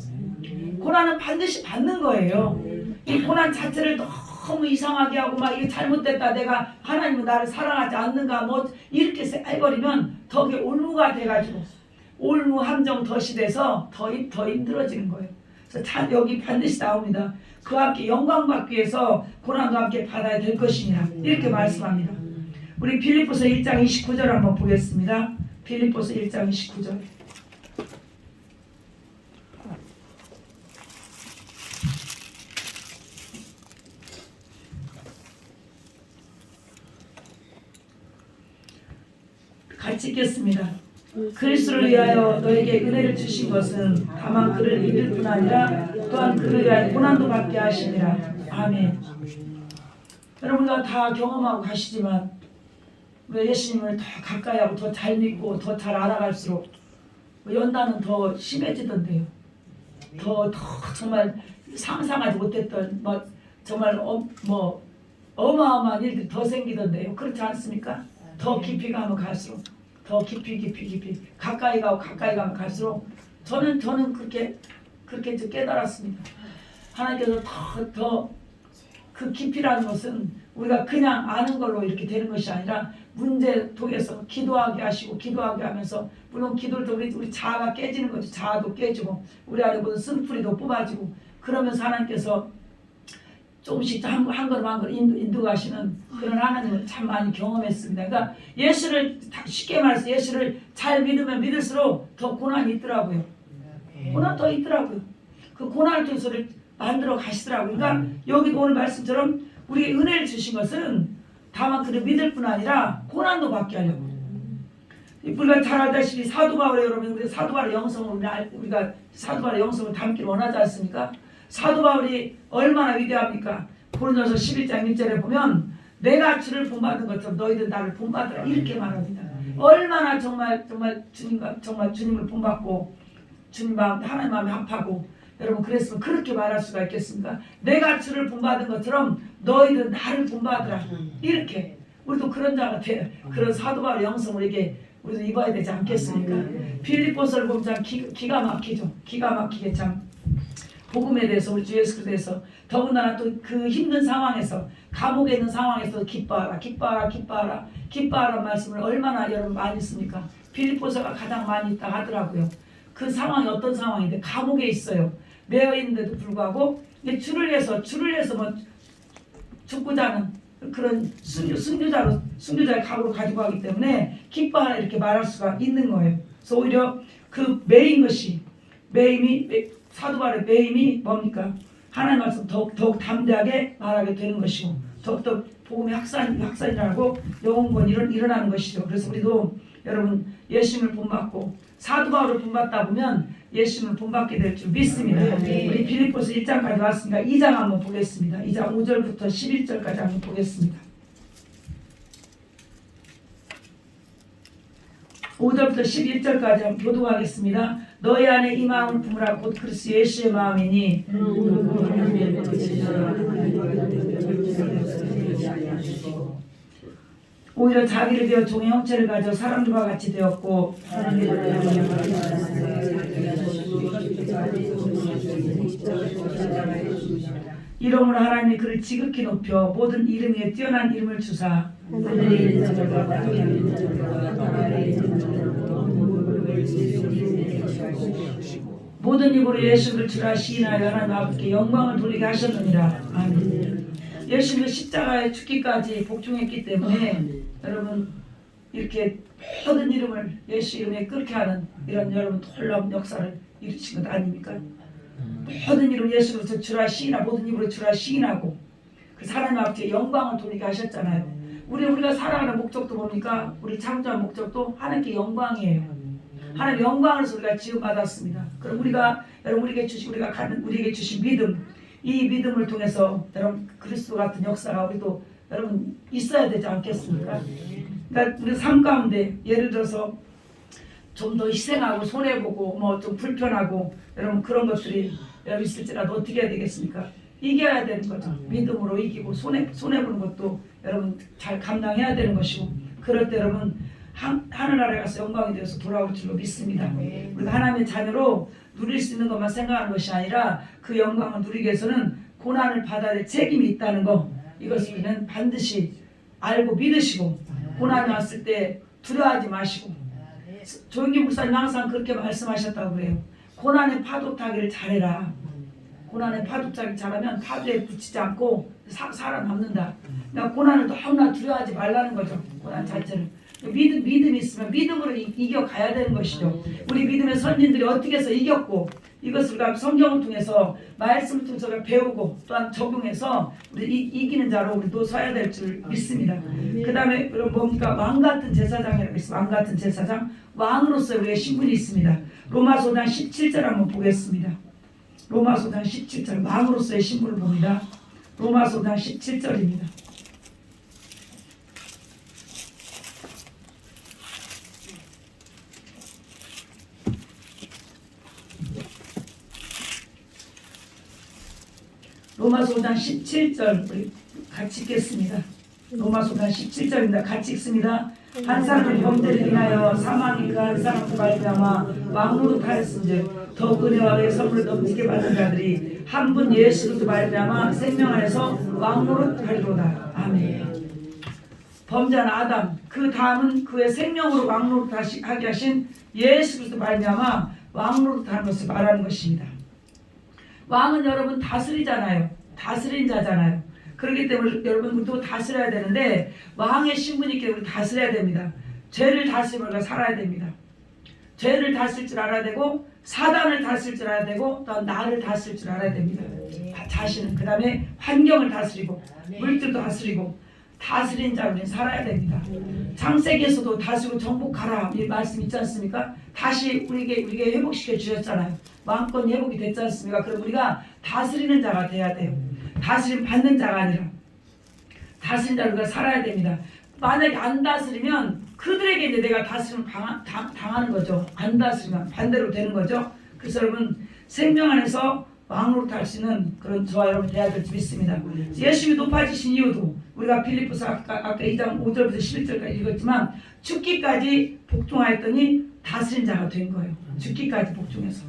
고난은 반드시 받는 거예요. 이 고난 자체를 너무 이상하게 하고 막 이게 잘못됐다 내가 하나님은 나를 사랑하지 않는가 뭐 이렇게 해버리면 더 올무가 돼가지고 올무 함정 덫이 돼서 더 힘들어지는 거예요. 그래서 여기 반드시 나옵니다. 그와 함께 영광 받기 위해서 고난도 함께 받아야 될 것이니라 이렇게 말씀합니다. 우리 빌립보서 1장 29절 한번 보겠습니다. 빌립보서 1장 29절. 같이 읽겠습니다. 그리스도를 위하여 너에게 은혜를 주신 것은 다만 그를 믿을 뿐 아니라 또한 그를 위하여 고난도 받게 하시니라. 아멘. 여러분과 다 경험하고 가시지만 우리가 예수님을 더 가까이 하고 더 잘 믿고 더 잘 알아갈수록 연단은 더 심해지던데요. 더 정말 상상하지 못했던 정말 어마어마한 일들이 더 생기던데요. 그렇지 않습니까? 더 깊이 가면 갈수록 더 깊이 가까이 가면 갈수록 저는 그렇게 좀 깨달았습니다. 하나님께서 더 그 깊이라는 것은 우리가 그냥 아는 걸로 이렇게 되는 것이 아니라 문제 통해서 기도하게 하시고 기도하게 하면서 물론 기도를 통해 우리 자아가 깨지는 거죠. 자아도 깨지고 우리 안에 모든 쓴뿌리도 뽑아지고 그러면서 하나님께서 조금씩 한 걸음 한 걸음 인도하시는 그런 하나님을 참 많이 경험했습니다. 그러니까 예수를 쉽게 말해서 예수를 잘 믿으면 믿을수록 더 고난이 있더라고요. 고난 더 있더라고요. 그 고난을 통해서를 만들어 가시더라고요. 그러니까 여기 오늘 말씀처럼 우리에게 은혜를 주신 것은 다만 그를 믿을 뿐 아니라 고난도 받게 하려고. 우리가 잘 알다시피 사도 바울의 여러분 우리가 사도 바울의 영성을 담기를 원하지 않습니까? 사도 바울이 얼마나 위대합니까? 고린도서 11장 1절에 보면 내가 주를 본받은 것처럼 너희들 나를 본받으라 이렇게 말합니다. 얼마나 정말 주님을 본받고 주님 마음 하나님 마음에 합하고 여러분 그랬으면 그렇게 말할 수가 있겠습니까? 내가 주를 본받은 것처럼 너희들 나를 본받으라 이렇게 우리도 그런 자가 그런 사도 바울의 영성을 우리도 입어야 되지 않겠습니까? 빌립보서를 보면 참 기가 막히죠. 기가 막히게 참 복음에 대해서 우리 주 예수 그리스도에서 더군다나 또 그 힘든 상황에서 감옥에 있는 상황에서 기뻐하라 말씀을 얼마나 여러분 많이 씁니까? 빌립보서가 가장 많이 있다 하더라고요. 그 상황이 어떤 상황인데 감옥에 있어요. 매여 있는데도 불구하고 주를 위해서 죽고자 하는 그런 순교자의 각오를 가지고 하기 때문에 기뻐하라 이렇게 말할 수가 있는 거예요. 그래서 오히려 그 사도 바울의 매임이 뭡니까? 하나님 말씀 더욱 담대하게 말하게 되는 것이고 더욱더 복음의 확산이라고 영원권이 일어나는 것이죠. 그래서 우리도 여러분 예수님을 본받고 사도 바울을 본받다 보면 예수님을 본받게 될 줄 믿습니다. 우리 빌립보서 1장까지 왔으니까 2장 한번 보겠습니다. 2장 5절부터 11절까지 한번 보겠습니다. 5절부터 11절까지 한번 교독하겠습니다. 너희 안에 이 마음을 품으라 곧 그리스도 예수의 마음이니 오히려 자기를 비워 종의 형체를 가져 사람들과 같이 되었고 이러므로 하나님이 그를 지극히 높여 모든 이름 위에 뛰어난 이름을 주사 모든 입으로 예수를 주라 시인하여 하나님 아버지께 영광을 돌리게 하셨느니라. 아멘. 예수님은 십자가에 죽기까지 복종했기 때문에 여러분 이렇게 모든 이름을 예수 이름에 끓게 하는 이런 여러분 놀라운 역사를 이루신 것 아닙니까? 모든 이름 예수로 주라 시인하고 모든 입으로 주라 시인하고 그 하나님 아버지께 영광을 돌리게 하셨잖아요. 우리가 살아가는 목적도 뭡니까? 우리 창조한 목적도 하나님께 영광이에요. 하나님 영광으로서 우리가 지음받았습니다. 그럼 여러분 우리에게 주신 믿음, 이 믿음을 통해서 여러분 그리스도 같은 역사가 우리도 여러분 있어야 되지 않겠습니까? 그러니까 우리 삶 가운데 예를 들어서 좀 더 희생하고 손해보고 뭐 좀 불편하고 여러분 그런 것들이 여러분 있을지라도 어떻게 해야 되겠습니까? 이겨야 되는 거죠. 믿음으로 이기고 손해보는 것도 여러분 잘 감당해야 되는 것이고 그럴 때 여러분 하늘나라에 가서 영광이 되어서 돌아올 줄로 믿습니다. 우리가 하나님의 자녀로 누릴 수 있는 것만 생각하는 것이 아니라 그 영광을 누리기 위해서는 고난을 받아야 될 책임이 있다는 것 이것을 우리는 반드시 알고 믿으시고 고난이 왔을 때 두려워하지 마시고 조영기 목사님 항상 그렇게 말씀하셨다고 그래요. 고난의 파도 타기를 잘해라. 고난의 파도 타기 잘하면 파도에 붙이지 않고 살아남는다. 그러니까 고난을 너무나 두려워하지 말라는 거죠. 고난 자체를. 믿음이 있으면 믿음으로 이겨가야 되는 것이죠. 우리 믿음의 선진들이 어떻게 해서 이겼고 이것을 우리가 성경을 통해서 말씀을 통해서 배우고 또한 적용해서 우리 이기는 자로 우리도 서야 될 줄 믿습니다. 그 다음에 뭡니까? 왕같은 제사장이라고 있습니다. 왕같은 제사장 왕으로서 우리의 신분이 있습니다. 로마서 5장 17절 한번 보겠습니다. 로마서 5장 17절 왕으로서의 신분을 봅니다. 로마서 5장 17절입니다. 로마서 5장 17절 우리 같이 읽겠습니다. 로마서 5장 17절입니다. 같이 읽습니다. 한 사람의 범죄를 인하여 사망이 그 한 사람으로 말미암아 왕노릇하였은즉 더욱 은혜와 의의 선물을 넘치게 받은 자들이 한 분 예수 그리스도 말미암아 생명 안에서 왕노릇하리로다. 아멘. 범죄한 아담, 그 다음은 그의 생명으로 왕노릇하게 하신 예수 그리스도 말미암아 왕노릇하는 것을 말하는 것입니다. 왕은 여러분 다스리잖아요. 다스린 자잖아요. 그렇기 때문에 여러분 우리도 다스려야 되는데 왕의 신분이 있기 때문에 다스려야 됩니다. 죄를 다스리면 우리가 살아야 됩니다. 죄를 다스릴 줄 알아야 되고 사단을 다스릴 줄 알아야 되고 또 나를 다스릴 줄 알아야 됩니다. 자신은 그 다음에 환경을 다스리고 물질도 다스리고 다스린 자로 우리는 살아야 됩니다. 창세기에서도 다스리고 정복하라 이 말씀 있지 않습니까? 다시 우리에게 회복시켜 주셨잖아요. 마음껏 회복이 됐지 않습니까? 그럼 우리가 다스리는 자가 돼야 돼요. 다스림 받는 자가 아니라 다스린 자로 우리가 살아야 됩니다. 만약에 안 다스리면 그들에게 이제 내가 다스림을 당하는 거죠. 안 다스리면 반대로 되는 거죠. 그래서 여러분 생명 안에서 왕으로 할 수 있는 그런 저와 여러분 돼야 될 줄 믿습니다. 예수님이 높아지신 이유도 우리가 필리포스 아까 2장 5절부터 11절까지 읽었지만 죽기까지 복종하였더니 다스린 자가 된 거예요. 죽기까지 복종해서.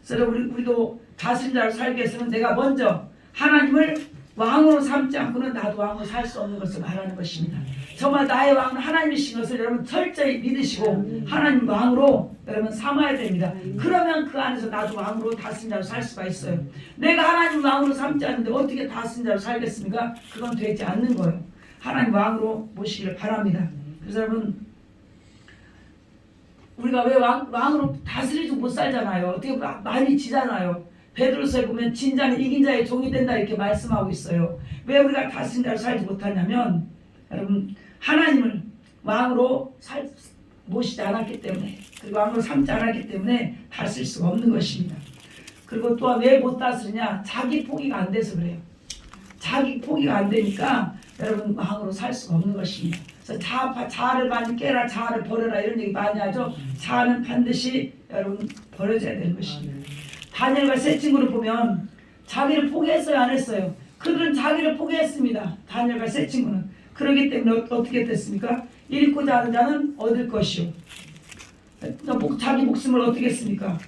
그래서 우리도 다스린 자로 살기 위해서는 내가 먼저 하나님을 왕으로 삼지 않고는 나도 왕으로 살 수 없는 것을 말하는 것입니다. 정말 나의 왕은 하나님이신 것을 여러분 철저히 믿으시고 하나님 왕으로 여러분 삼아야 됩니다. 그러면 그 안에서 나도 왕으로 다스린 자로 살 수가 있어요. 내가 하나님 왕으로 삼지 않는데 어떻게 다스린 자로 살겠습니까? 그건 되지 않는 거예요. 하나님 왕으로 모시기를 바랍니다. 그래서 여러분 우리가 왜 왕으로 다스리지 못 살잖아요. 어떻게 많이 지잖아요. 베드로서에 보면 진자는 이긴 자의 종이 된다 이렇게 말씀하고 있어요. 왜 우리가 다스린 자로 살지 못하냐면 여러분 하나님을 왕으로 모시지 않았기 때문에 그리고 왕으로 삼지 않았기 때문에 다스릴 수가 없는 것입니다. 그리고 또한 왜 못 다스리냐? 자기 포기가 안 돼서 그래요. 자기 포기가 안 되니까 여러분 왕으로 살 수가 없는 것입니다. 그래서 자아를 많이 깨라, 자아를 버려라 이런 얘기 많이 하죠. 자아는 반드시 여러분 버려져야 되는 것입니다. 다니엘과 세 친구를 보면 자기를 포기했어요, 안 했어요? 그들은 자기를 포기했습니다. 다니엘과 세 친구는. 그렇기 때문에 어떻게 됐습니까? 잃고자 하는 자는 얻을 것이요. 자기 목숨을 어떻게 했습니까?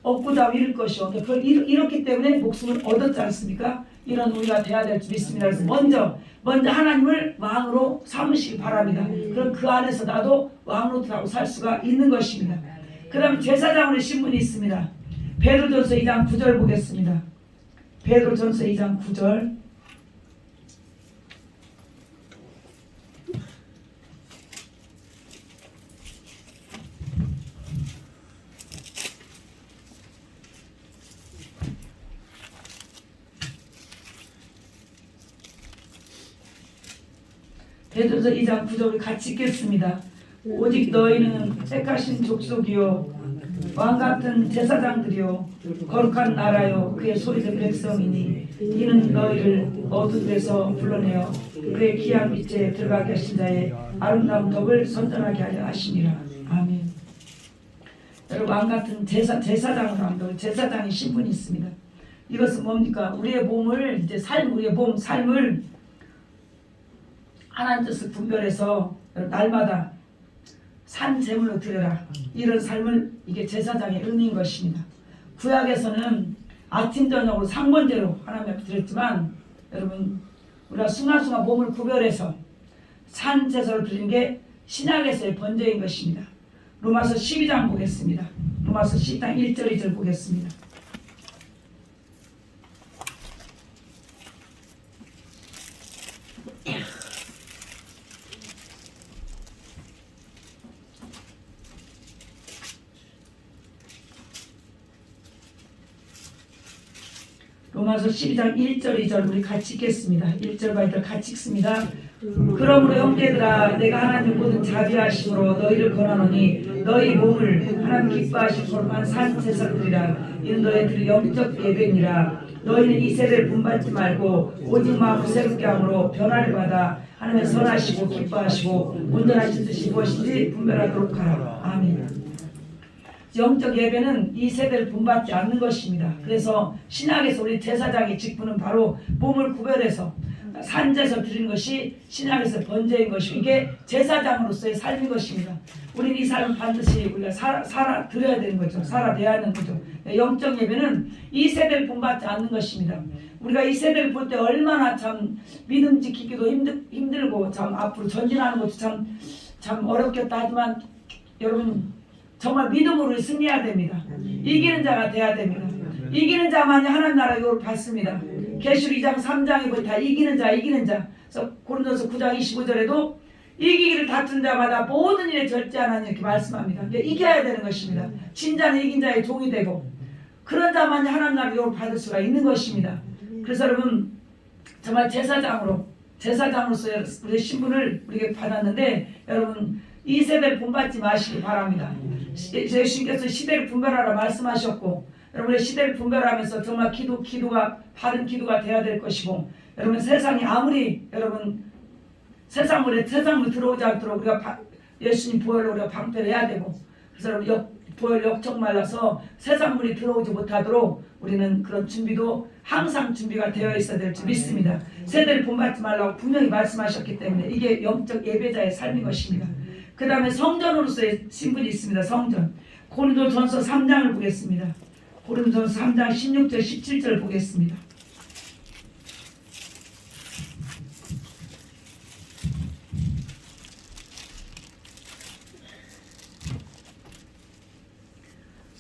얻고자 하면 잃을 것이요. 그걸 잃었기 때문에 목숨을 얻었지 않습니까? 이런 우리가 돼야 될 줄 믿습니다. 그래서 먼저 하나님을 왕으로 삼으시기 바랍니다. 그럼 그 안에서 나도 왕으로 살 수가 있는 것입니다. 그 다음에 제사장의 신분이 있습니다. 베드로전서 2장 9절 보겠습니다. 베드로전서 2장 9절. 베드로전서 2장 9절을 같이 읽겠습니다. 오직 너희는 택하신 족속이요 왕같은 제사장들이요 거룩한 나라요 그의 소리된 백성이니 이는 너희를 어두운 데서 불러내어 그의 귀한 빛에 들어가게 하신 자의 아름다운 덕을 선전하게 하려 하시니라. 아멘. 여러분 왕같은 제사장으로 합니다. 제사장의 신분이 있습니다. 이것은 뭡니까? 우리의 몸을 이제 우리의 삶을 하나님 뜻을 분별해서 날마다 산 제물로 드려라. 이런 삶을 이게 제사장의 의미인 것입니다. 구약에서는 아침 저녁으로 상번제로 하나님 앞에 드렸지만 여러분 우리가 순간순간 몸을 구별해서 산 제사로 드리는 게 신약에서의 번제인 것입니다. 로마서 12장 보겠습니다. 로마서 12장 1절 2절 보겠습니다. 로마서 12장 1절 2절 우리 같이 읽겠습니다. 1절과 2절 같이 읽습니다. 그러므로 형제들아 내가 하나님 모든 자비하심으로 너희를 권하노니 너희 몸을 하나님 기뻐하실 거룩한 산 제사드리라. 이는 너희들 영적 예배니라. 너희는 이 세대를 분받지 말고 오직 마음을 새롭게 함으로 변화를 받아 하나님의 선하시고 기뻐하시고 온전하신 뜻이 무엇인지 분별하도록 하라. 아멘. 영적 예배는 이 세대를 본받지 않는 것입니다. 그래서 신약에서 우리 제사장의 직분은 바로 몸을 구별해서 산제에서 드리는 것이 신약에서 번제인 것이고 이게 제사장으로서의 삶인 것입니다. 우리는 이 삶을 반드시 우리가 살아 드려야 되는 거죠. 살아내야 하는 거죠. 영적 예배는 이 세대를 본받지 않는 것입니다. 우리가 이 세대를 볼 때 얼마나 참 믿음 지키기도 힘들고 참 앞으로 전진하는 것도 참 어렵겠다 하지만 여러분 정말 믿음으로 승리해야 됩니다. 이기는 자가 돼야 됩니다. 이기는 자만이 하나님 나라 유업을 받습니다. 계시록 2장 3장에 보면 다 이기는 자. 그래서 고린도서 9장 25절에도 이기기를 다툰 자마다 모든 일에 절제하나니 이렇게 말씀합니다. 이겨야 되는 것입니다. 진자는 이긴 자의 종이 되고 그런 자만이 하나님 나라 유업을 받을 수가 있는 것입니다. 그래서 여러분 정말 제사장으로서의 우리의 신분을 우리에게 받았는데 여러분 이 세대를 본받지 마시기 바랍니다. 예수님께서 시대를 분별하라 말씀하셨고 여러분의 시대를 분별하면서 정말 기도가 바른 기도가 돼야 될 것이고 여러분 세상이 아무리 여러분 세상물에 들어오지 않도록 우리가 예수님 보혈로 우리가 방패를 해야 되고 그래서 여러분 보혈 역적 말라서 세상물이 들어오지 못하도록 우리는 그런 준비도 항상 준비가 되어 있어야 될 줄 믿습니다. 세대를 본받지 말라고 분명히 말씀하셨기 때문에 이게 영적 예배자의 삶인 것입니다. 그 다음에 성전으로서의 신분이 있습니다. 성전. 고린도전서 3장을 보겠습니다. 고린도전서 3장 16절 17절 보겠습니다.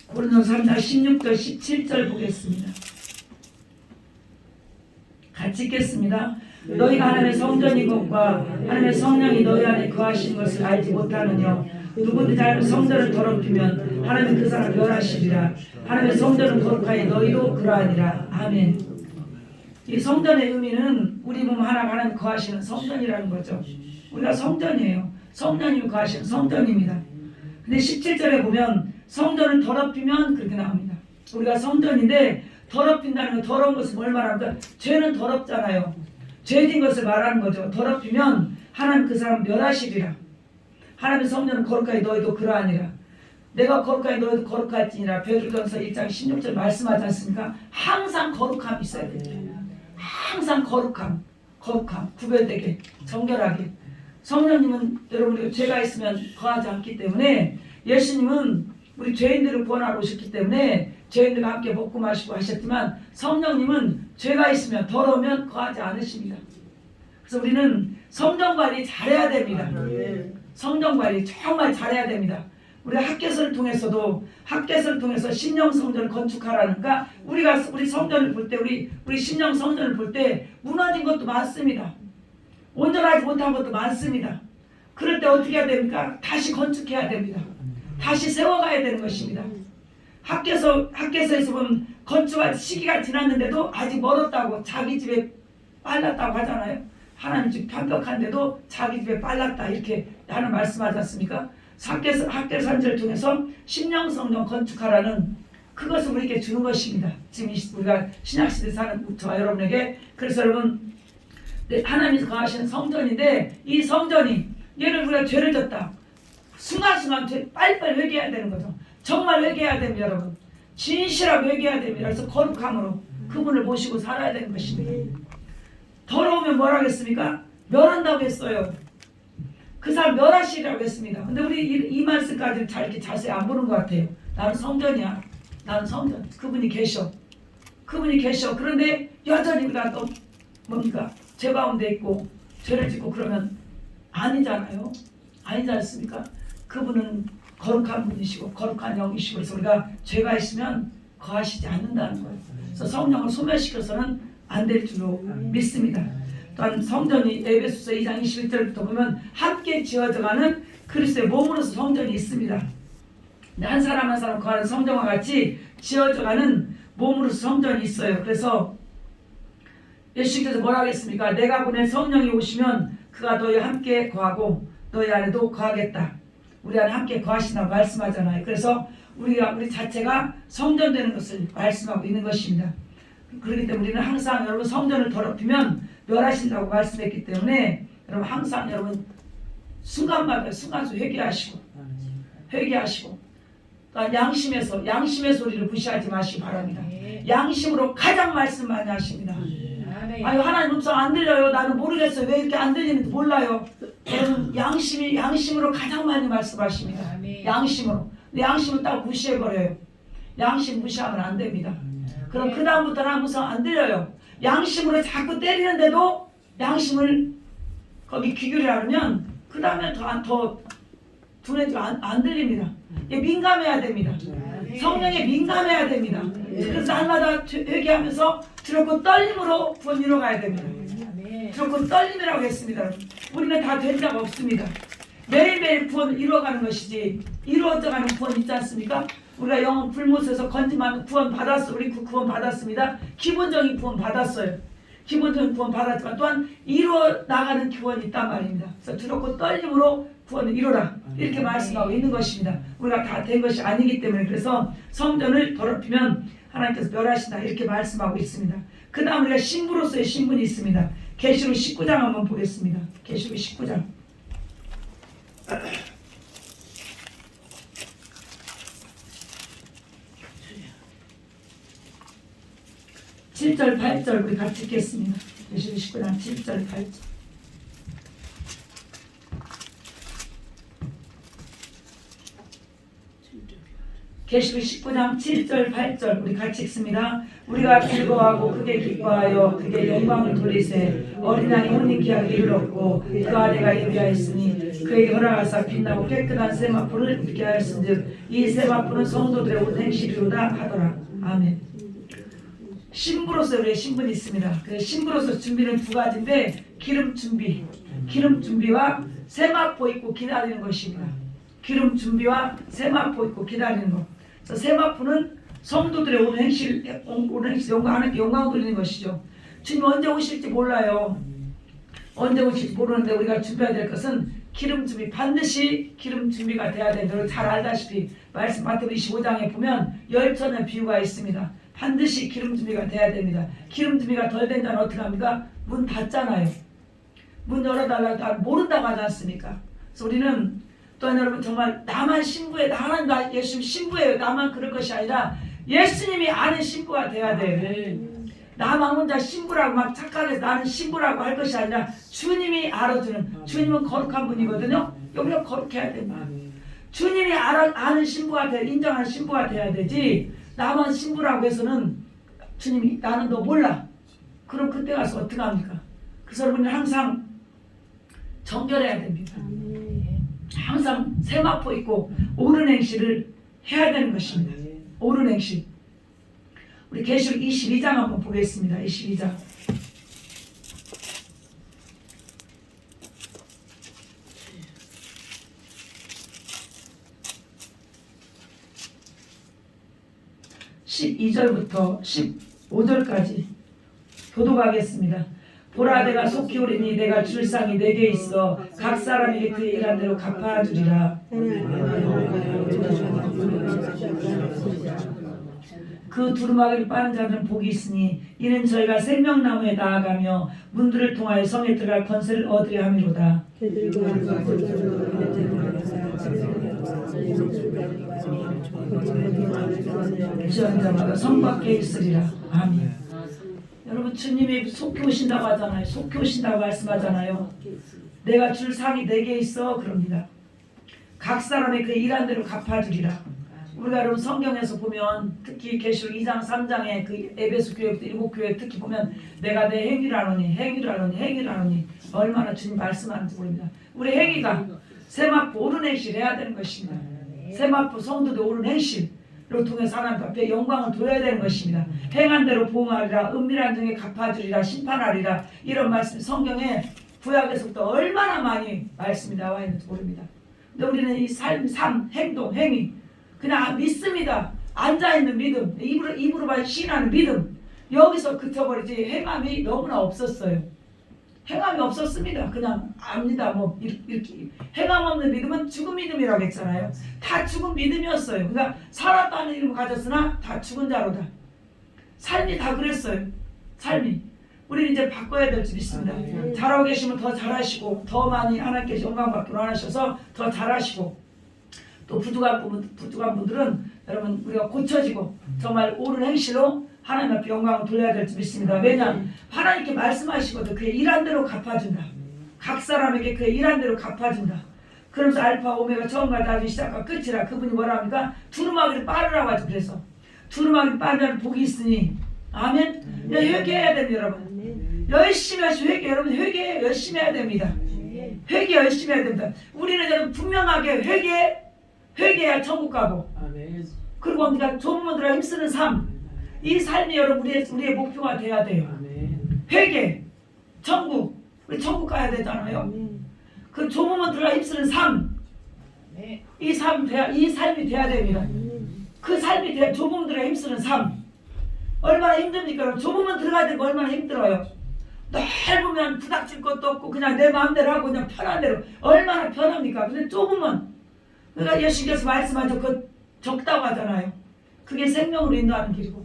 고린도전서 3장 16절 17절 보겠습니다. 같이 읽겠습니다. 너희가 하나님의 성전인 것과 하나님의 성령이 너희 안에 거하시는 것을 알지 못하느냐. 누구든지 하나님의 성전을 더럽히면 하나님은 그 사람을 멸하시리라. 하나님의 성전은 거룩하니 너희도 그러하니라. 아멘. 이 성전의 의미는 우리 몸 하나가 하나님 거하시는 성전이라는 거죠. 우리가 성전이에요. 성령님이 거하시는 성전입니다. 근데 17절에 보면 성전을 더럽히면 그렇게 나옵니다. 우리가 성전인데 더럽힌다는 건 더러운 것을 뭘 말합니까? 죄는 더럽잖아요. 죄진 것을 말하는 거죠. 더럽히면 하나님 그 사람 멸하시리라. 하나님의 성전은 거룩하니 너희도 그러하니라. 내가 거룩하니 너희도 거룩할지니라. 베드로전서 1장 16절 말씀하지 않습니까? 항상 거룩함이 있어야 됩니다. 항상 거룩함 구별되게 정결하게. 성령님은 여러분 죄가 있으면 거하지 않기 때문에 예수님은 우리 죄인들을 구원하러 오셨기 때문에 죄인들과 함께 먹고 마시고 하셨지만 성령님은 죄가 있으면 더러우면 거하지 않으십니다. 그래서 우리는 성전 관리 잘해야 됩니다. 성전 관리 정말 잘해야 됩니다. 우리 학개설을 통해서 신령 성전을 건축하라니까 우리 성전을 볼 때 우리 신령 성전을 볼 때 무너진 것도 많습니다. 온전하지 못한 것도 많습니다. 그럴 때 어떻게 해야 됩니까? 다시 건축해야 됩니다. 다시 세워가야 되는 것입니다. 학개서에서 보면 건축할 시기가 지났는데도 아직 멀었다고 자기 집에 빨랐다고 하잖아요. 하나님 집 완벽한데도 자기 집에 빨랐다 이렇게 하는 말씀하지 않습니까? 학개선지를 통해서 신령성전 건축하라는 그것을 우리에게 주는 것입니다. 지금 우리가 신약시대에 사는 저와 여러분에게. 그래서 여러분 하나님이 거하시는 성전인데 이 성전이 얘를 우리가 죄를 졌다. 순간순간 빨리빨리 회개해야 되는 거죠. 정말 회개해야 됩니다. 여러분 진실하게 회개해야 됩니다. 그래서 거룩함으로 그분을 모시고 살아야 되는 것입니다. 더러우면 뭘 하겠습니까? 멸한다고 했어요. 그 사람 멸하시라고 했습니다. 근데 우리 이 말씀까지는 잘 이렇게 자세히 안 보는 것 같아요. 나는 성전이야. 나는 성전. 그분이 계셔. 그런데 여전히 우리가 또 뭡니까? 죄 가운데 있고 죄를 짓고 그러면 아니잖아요. 아니지 않습니까? 그분은 거룩한 분이시고 거룩한 영이시고 그래서 우리가 죄가 있으면 거하시지 않는다는 거예요. 그래서 성령을 소멸시켜서는 안 될 줄로 믿습니다. 또한 성전이 에베소서 2장 21절부터 보면 함께 지어져가는 그리스도의 몸으로서 성전이 있습니다. 한 사람 한 사람 거하는 성전과 같이 지어져가는 몸으로서 성전이 있어요. 그래서 예수님께서 뭐라고 했습니까? 내가 보낸 성령이 오시면 그가 너희 함께 거하고 너희 안에도 거하겠다. 우리 안에 함께 거하신다고 말씀하잖아요. 그래서 우리 자체가 성전 되는 것을 말씀하고 있는 것입니다. 그렇기 때문에 우리는 항상 여러분 성전을 더럽히면 멸하신다고 말씀했기 때문에 여러분 항상 여러분 순간마다 순간수 회개하시고 또한 양심의 소리를 무시하지 마시기 바랍니다. 양심으로 가장 말씀 많이 하십니다. 아유, 하나님 음성 안 들려요. 나는 모르겠어요. 왜 이렇게 안 들리는지 몰라요. 여러분, 양심으로 가장 많이 말씀하십니다. 양심으로. 근데 양심을 딱 무시해버려요. 양심 무시하면 안 됩니다. 그럼 그 다음부터는 음성 안 들려요. 양심으로 자꾸 때리는데도 양심을 거기 귀결이 하면 그 다음에 더 둔해지고 안 들립니다. 민감해야 됩니다. 성령에 민감해야 됩니다. 그래서 날마다 회개하면서 두렵고 떨림으로 구원 이뤄가야 됩니다. 두렵고 떨림이라고 했습니다. 우리는 다 된 자가 없습니다. 매일매일 구원을 이루어가는 것이지 이루어져가는 구원 있지 않습니까? 우리가 영혼 불못에서 건짐하는 구원 받았어. 우리 그 구원 받았습니다. 기본적인 구원 받았어요. 기본적인 구원 받았지만 또한 이루어 나가는 구원이 있단 말입니다. 그래서 두렵고 떨림으로 구원을 이루라 이렇게 말씀하고 있는 것입니다. 우리가 다 된 것이 아니기 때문에 그래서 성전을 더럽히면 하나님께서 멸하신다 이렇게 말씀하고 있습니다. 그 다음 우리가 신부로서의 신분이 있습니다. 계시록 19장 한번 보겠습니다. 계시록 19장 7절 8절 우리 같이 읽겠습니다. 계시록 19장 7절 8절 계시록 19장 7절 8절 우리 같이 읽습니다. 우리가 즐거워하고 크게 기뻐하여 그게 영광을 돌리세 어린 양이 혼인 기약에 이르렀고 그 아내가 임비하였으니 그에게 허락하사 빛나고 깨끗한 세마포를 입게 하였은즉 이 세마포는 성도들의 옷 행실이로다 하더라. 아멘. 신부로서 우리의 신분이 있습니다. 그래서 신부로서 준비는 두 가지인데 기름 준비와 세마포 입고 기다리는 것입니다. 기름 준비와 세마포 입고 기다리는 것. 그래서 세마포는 성도들의 오늘 행실 영광 돌리는 것이죠. 주님 언제 오실지 몰라요. 언제 오실지 모르는데 우리가 준비해야 될 것은 기름 준비, 반드시 기름 준비가 돼야 된다. 잘 알다시피 말씀 마태복음 25장에 보면 열전의 비유가 있습니다. 반드시 기름 준비가 돼야 됩니다. 기름 준비가 덜 된 자는 어떻게 합니까? 문 닫잖아요. 문 열어달라고 모른다고 하지 않습니까? 그래서 우리는 또한 여러분 정말 나만 신부예요. 하나님 예수님 신부예요. 나만 그럴 것이 아니라 예수님이 아는 신부가 돼야 돼요. 나만 혼자 신부라고 막 착각해서 나는 신부라고 할 것이 아니라 주님이 알아주는 주님은 거룩한 분이거든요. 우리가 거룩해야 됩니다. 주님이 아는 신부가 돼야 인정하는 신부가 돼야 되지 나만 신부라고 해서는 주님이 나는 너 몰라. 그럼 그때 가서 어떻게 합니까? 그래서 여러분은 항상 정결해야 됩니다. 항상 세마포 있고 옳은 행실을 해야 되는 것입니다. 옳은 행실. 우리 계시록 22장 한번 보겠습니다. 22장. (12절부터) (15절까지) 교독하겠습니다. 보라 내가 속히 오리니 내가 줄 상이 내게 있어 각 사람에게 그의 일한 대로 갚아주리라. 그 두루마기를 빠는 자들은 복이 있으니 이는 저희가 생명나무에 나아가며 문들을 통하여 성에 들어갈 권세를 얻으려 함이로다. 지원 자마다 성 밖에 있으리라. 아멘. 여러분 주님이 속히 오신다고 하잖아요. 속히 오신다고 말씀하잖아요. 내가 줄 상이 내게 있어 그럽니다. 각 사람의 그 일한 대로 갚아주리라. 우리가 여러분 성경에서 보면 특히 계시록 2장 3장에 그 에베소 교회부터 7교회 특히 보면 내가 내 행위를 하노니 얼마나 주님 말씀하는지 모릅니다. 우리 행위가 세마포 옳은 행실 해야 되는 것입니다. 세마포 성도들 옳은 행실로 통해 하나님 앞에 영광을 돌려야 되는 것입니다. 행한 대로 보응하리라 은밀한 중에 갚아주리라 심판하리라 이런 말씀 성경에 구약에서부터 얼마나 많이 말씀이 나와 있는지 모릅니다. 근데 우리는 이 삶, 행동, 행위 그냥 믿습니다. 앉아있는 믿음 입으로만 시인하는 믿음 여기서 그쳐버리지 행함이 너무나 없었어요. 행함이 없었습니다. 그냥 압니다. 뭐 이렇게 행함 없는 믿음은 죽은 믿음이라고 했잖아요. 다 죽은 믿음이었어요. 그러니까 살았다는 이름을 가졌으나 다 죽은 자로다. 삶이 다 그랬어요. 삶이. 우리는 이제 바꿔야 될 줄 있습니다. 잘하고 계시면 더 잘하시고 더 많이 하나님께서 영광 받기로 하셔서 더 잘하시고 또 부족한 분들은 여러분 우리가 고쳐지고 정말 옳은 행실로 하나님 앞에 영광을 돌려야 될 줄 믿습니다. 왜냐? 하나님께 말씀하시거든. 그의 일한 대로 갚아준다. 각 사람에게 그의 일한 대로 갚아준다. 그러면서 알파 오메가 처음과 나중에 시작과 끝이라. 그분이 뭐라 합니까? 두루마기를 빠르라고 하죠. 그래서 두루마기를 빠르면 복이 있으니 아멘. 회개해야 됩니다. 여러분 열심히 하시고 여러분 회개 열심히 해야 됩니다. 회개 열심히 해야 됩니다. 우리는 여러분 분명하게 회개해야 천국 가고 그리고 우리가 조문들아 힘쓰는 삶, 이 삶이 여러분 우리의 목표가 돼야 돼요. 회개, 천국, 우리 천국 가야 되잖아요. 그 조문들아 힘쓰는 삶, 이 삶이 돼야 됩니다. 그 삶이 돼야 조문들아 힘쓰는 삶. 얼마나 힘듭니까? 좁으면 들어가야 되고 얼마나 힘들어요. 넓으면 부닥칠 것도 없고 그냥 내 마음대로 하고 그냥 편한 대로 얼마나 편합니까? 근데 좁으면 그러니까 예수께서 말씀하죠. 그 적다고 하잖아요. 그게 생명으로 인도하는 길이고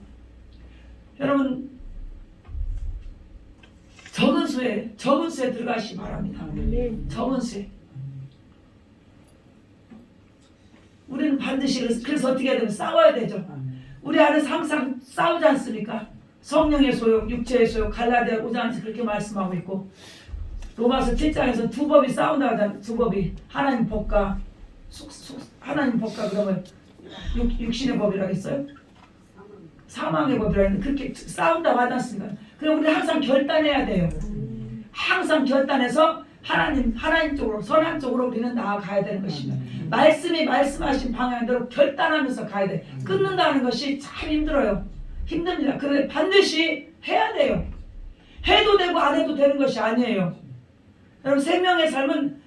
여러분 적은 수에 들어가시기 바랍니다. 적은 수에 우리는 반드시 그래서 어떻게 해야 되면 싸워야 되죠. 우리 안에서 항상 싸우지 않습니까? 성령의 소욕, 육체의 소욕, 갈라디아 5장에서 그렇게 말씀하고 있고 로마서 7장에서 두 법이 싸운다고 하잖아요. 두 법이 하나님 법과 하나님 법과 그러면 육신의 법이라고 했어요? 사망의 법이라고 했는데 그렇게 싸운다고 하지 않습니까? 그럼 우리 항상 결단해야 돼요. 항상 결단해서 하나님 쪽으로 선한 쪽으로 우리는 나아가야 되는 것입니다. 말씀이 말씀하신 방향대로 결단하면서 가야 돼. 끊는다는 것이 참 힘들어요. 힘듭니다. 그런데 반드시 해야 돼요. 해도 되고 안 해도 되는 것이 아니에요. 여러분 생명의 삶은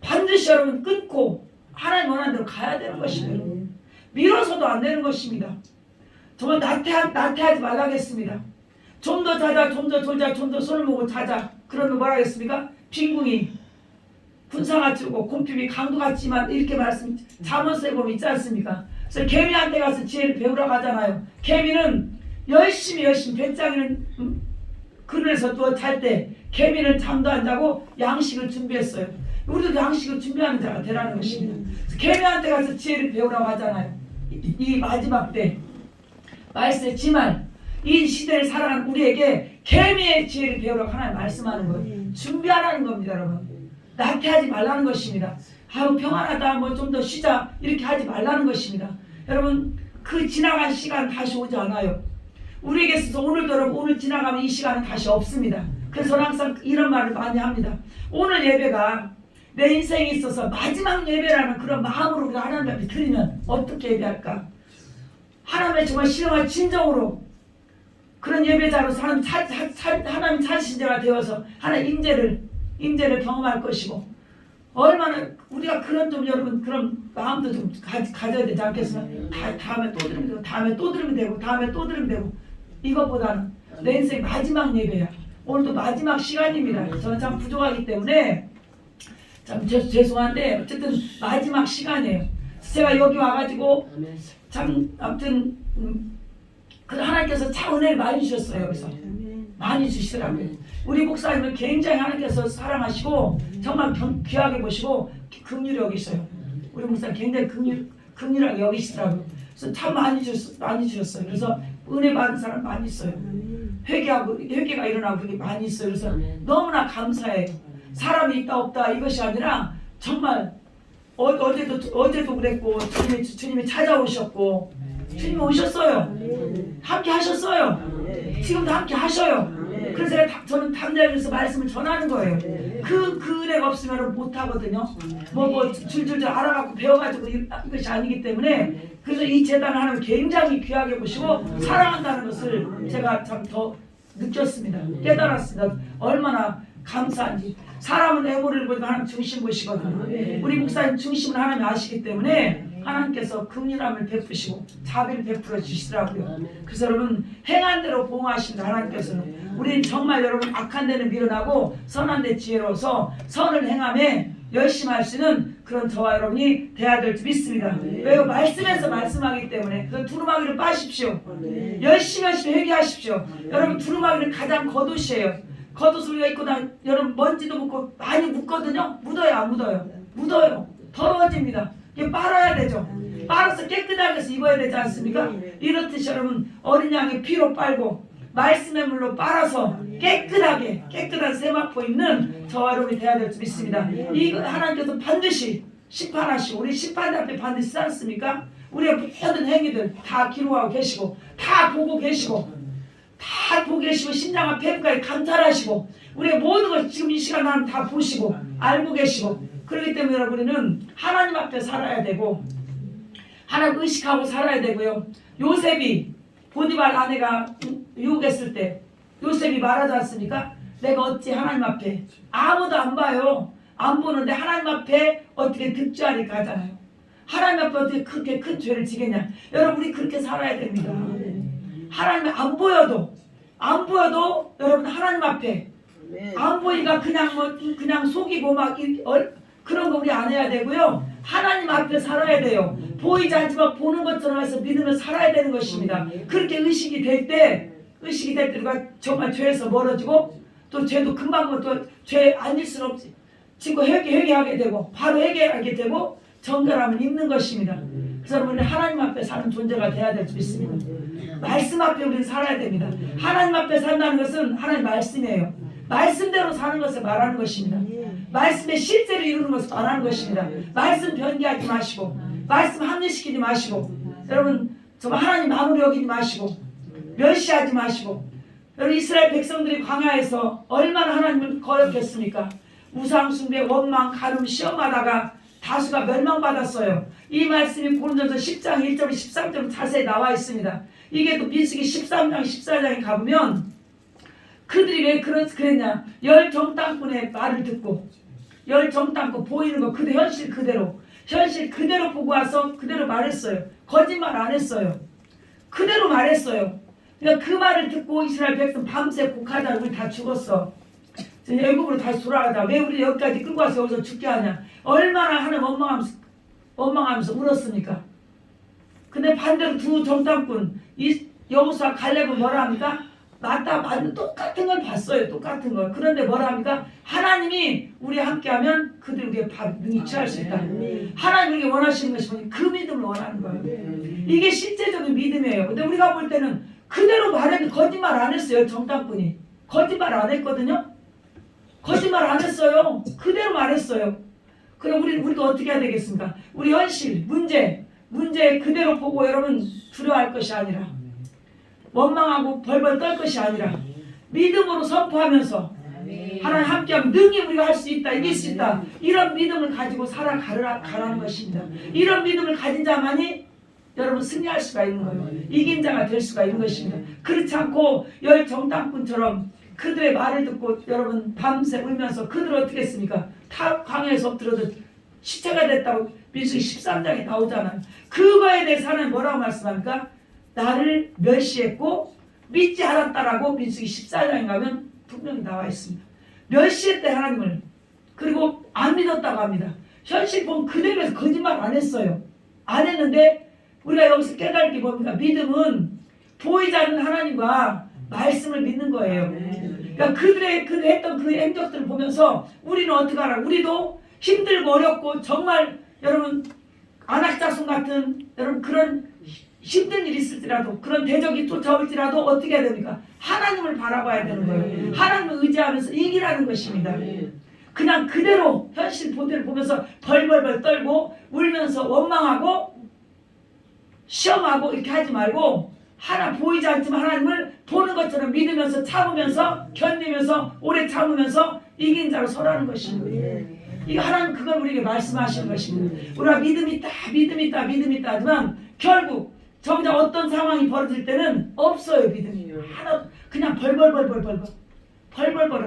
반드시 여러분 끊고 하나님 원하는 대로 가야 되는 것입니다. 밀어서도 안 되는 것입니다. 정말 나태하지 말라겠습니다. 좀 더 자자, 좀 더 졸자, 좀 더 손을 모으고 자자. 그러면 뭐라 하겠습니까? 빈궁이 군사같이 오고 곰핍이 강도같지만 이렇게 말씀 잠언서에 보면 있지 않습니까? 그래서 개미한테 가서 지혜를 배우라고 하잖아요. 개미는 열심히 배짱이는 그늘에서 누워 잘 때 개미는 잠도 안 자고 양식을 준비했어요. 우리도 양식을 준비하는 자가 되라는 것입니다. 그래서 개미한테 가서 지혜를 배우라고 하잖아요. 이 마지막 때 말세 지말 이 시대를 살아가는 우리에게 개미의 지혜를 배우라고 하나님 말씀하는 거예요. 준비하라는 겁니다. 여러분 나태하지 말라는 것입니다. 아유 평안하다 뭐 좀 더 쉬자 이렇게 하지 말라는 것입니다. 여러분 그 지나간 시간 다시 오지 않아요. 우리에게 있어서 오늘도 여러분 오늘 지나가면 이 시간은 다시 없습니다. 그래서 저는 항상 이런 말을 많이 합니다. 오늘 예배가 내 인생에 있어서 마지막 예배라는 그런 마음으로 우리가 하나님 앞에 드리면 어떻게 예배할까? 하나님의 정말 신령한 진정으로 그런 예배자로 하나님 찾으신 자가 되어서 하나님 임재를 경험할 것이고 얼마나 우리가 그런 좀 여러분 그런 마음도 좀 가져야 되지 않겠습니까? 다음에 또 들으면 되고 다음에 또 들으면 되고 다음에 또 들으면 되고 이것보다는 내 인생 마지막 예배야. 오늘도 마지막 시간입니다. 저는 참 부족하기 때문에 참 죄송한데 어쨌든 마지막 시간이에요. 제가 여기 와가지고 참 아무튼 그 하나님께서 참 은혜를 많이 주셨어요. 여기서 많이 주시더라고요. 우리 목사님을 굉장히 하나님께서 사랑하시고 정말 귀하게 보시고 긍휼히 여기셔요. 우리 목사님 굉장히 긍휼하게 여기시더라고요. 그래서 참 많이 주셨어요. 그래서 은혜 받은 사람 많이 있어요. 회개가 일어나고 그게 많이 있어요. 그래서 너무나 감사해요. 사람이 있다 없다 이것이 아니라 정말 어제도 그랬고 주님이 찾아오셨고 주님이 오셨어요. 함께 하셨어요. 지금도 함께 하셔요. 그래서 저는 담대하면서 말씀을 전하는 거예요. 그 은혜가 없으면 못하거든요. 줄줄줄 알아갖고 배워가지고 이것이 아니기 때문에 그래서 이 재단을 하나님 굉장히 귀하게 보시고 사랑한다는 것을 제가 참 더 느꼈습니다. 깨달았습니다. 얼마나 감사한지. 사람은 애고를 보니까 하나님 중심 보시거든요. 우리 목사님 중심을 하나님 아시기 때문에 하나님께서 긍휼함을 베푸시고 자비를 베풀어 주시더라고요. 그래서 여러분 행한 대로 보응하신다. 하나님께서는 우리는 정말 여러분 악한 데는 밀어나고 선한 데 지혜로워서 선을 행함에 열심히 할 수 있는 그런 저와 여러분이 돼야 될 줄 믿습니다. 왜요? 말씀에서 말씀하기 때문에 그 두루마기를 빠십시오. 열심히 회개하십시오. 여러분 두루마기는 가장 겉옷이에요. 겉옷을 우리가 입고 여러분 먼지도 묻고 많이 묻거든요. 묻어요 안 묻어요? 묻어요. 더러워집니다. 이게 빨아야 되죠. 빨아서 깨끗하게 해서 입어야 되지 않습니까? 이렇듯이 여러분 어린 양의 피로 빨고 말씀의 물로 빨아서 깨끗한 세마포 입는 저와 여러분이 되어야 될 줄 믿습니다. 이거 하나님께서 반드시 심판하시고 우리 심판대 앞에 반드시 서지 않습니까? 우리의 모든 행위들 다 기록하고 계시고 다 보고 계시고 심장과 폐부까지 감찰하시고 우리의 모든 걸 지금 이 시간 하나님 다 보시고 알고 계시고 그렇기 때문에 여러분은 하나님 앞에 살아야 되고 하나님 의식하고 살아야 되고요. 요셉이 보디발 아내가 유혹했을 때 요셉이 말하지 않습니까? 내가 어찌 하나님 앞에 아무도 안 봐요. 안 보는데 하나님 앞에 어떻게 득죄하니까 하잖아요. 하나님 앞에 어떻게 그렇게 큰 죄를 지겠냐. 여러분 우리 그렇게 살아야 됩니다. 하나님 안 보여도 여러분 하나님 앞에 안 보이가 그냥 속이고 막 그런 거 우리 안 해야 되고요. 하나님 앞에 살아야 돼요. 보이지 않지만 보는 것처럼 해서 믿으며 살아야 되는 것입니다. 그렇게 의식이 될 때 우리가 정말 죄에서 멀어지고 또 죄도 금방 또 죄 앉을 수는 없지. 지금 회개하게 되고 바로 회개하게 되고 정결함을 입는 것입니다. 그래서 우리는 하나님 앞에 사는 존재가 돼야 될 줄 믿습니다. 말씀 앞에 우리는 살아야 됩니다. 하나님 앞에 산다는 것은 하나님 말씀이에요. 말씀대로 사는 것을 말하는 것입니다. 말씀의 실제로 이루는 것을 말하는 것입니다. 말씀 변개하지 마시고 말씀 합리시키지 마시고 여러분 정말 하나님 마무리 여기지 마시고 멸시하지 마시고 여러분 이스라엘 백성들이 광야에서 얼마나 하나님을 거역했습니까? 우상 숭배, 원망, 가늠, 시험하다가 다수가 멸망받았어요. 이 말씀이 고린도전서 10장 1절 13절 자세히 나와 있습니다. 이게 또 민수기 13장 14장에 가보면 그들이 왜 그랬냐. 열 정탐꾼의 말을 듣고 열 정탐꾼 보이는 거 그대로 현실 그대로 보고 와서 그대로 말했어요. 거짓말 안 했어요. 그대로 말했어요. 그러니까 그 말을 듣고 이스라엘 백성 밤새 곡하다 우리 다 죽었어. 애굽으로 다시 돌아가다 왜 우리 여기까지 끌고 와서 여기서 죽게 하냐. 얼마나 하나님 원망하면서 울었습니까? 근데 반대로 두 정탐꾼 여호수아 갈렙은 뭐라 합니까? 맞는 똑같은 걸 봤어요. 똑같은 걸. 그런데 뭐라 합니까? 하나님이 우리 함께하면 그들 우리의 능히 취할 수 있다. 하나님 우리에게 원하시는 것이 뭐니? 그 믿음을 원하는 거예요. 이게 실제적인 믿음이에요. 근데 우리가 볼 때는 그대로 말해도 거짓말 안 했어요. 정탐꾼이 거짓말 안 했거든요. 거짓말 안 했어요. 그대로 말했어요. 그럼 우리가 어떻게 해야 되겠습니까? 우리 현실 문제 그대로 보고 여러분 두려워할 것이 아니라 원망하고 벌벌 떨 것이 아니라 믿음으로 선포하면서 하나님 함께하면 능히 우리가 할 수 있다, 이길 수 있다, 이런 믿음을 가지고 살아가라는 것입니다. 이런 믿음을 가진 자만이 여러분 승리할 수가 있는 거예요. 이긴 자가 될 수가 있는 것입니다. 그렇지 않고 열 정탐꾼처럼 그들의 말을 듣고 여러분 밤새 울면서 그들은 어떻게 했습니까? 다 광야에서 엎드려도 시체가 됐다고 민수기 13장에 나오잖아요. 그거에 대해서 하나님 뭐라고 말씀합니까? 나를 멸시했고 믿지 않았다라고 민수기 14장에 가면 분명히 나와 있습니다. 멸시했대 하나님을. 그리고 안 믿었다고 합니다. 현실 보면 그대로 해서 거짓말 안 했어요. 안 했는데 우리가 여기서 깨달을 게 뭡니까? 믿음은 보이지 않는 하나님과 말씀을 믿는 거예요. 그러니까 그들의 했던 그 행적들을 보면서 우리는 어떻게 하라? 우리도 힘들고 어렵고 정말 여러분 안악자손 같은 여러분 그런 힘든 일이 있을지라도 그런 대적이 쫓아올지라도 어떻게 해야 됩니까? 하나님을 바라봐야 되는 거예요. 하나님을 의지하면서 이기라는 것입니다. 그냥 그대로 현실 본대로 보면서 벌벌벌 떨고 울면서 원망하고 시험하고 이렇게 하지 말고 보이지 않지만 하나님을 보는 것처럼 믿으면서 참으면서 견디면서 오래 참으면서 이긴 자로 서라는 것입니다. 이 하나님 그걸 우리에게 말씀하시는 것입니다. 우리가 믿음이 있다 하지만 결국 정작 어떤 상황이 벌어질 때는 없어요. 믿음이 하나 그냥 벌벌벌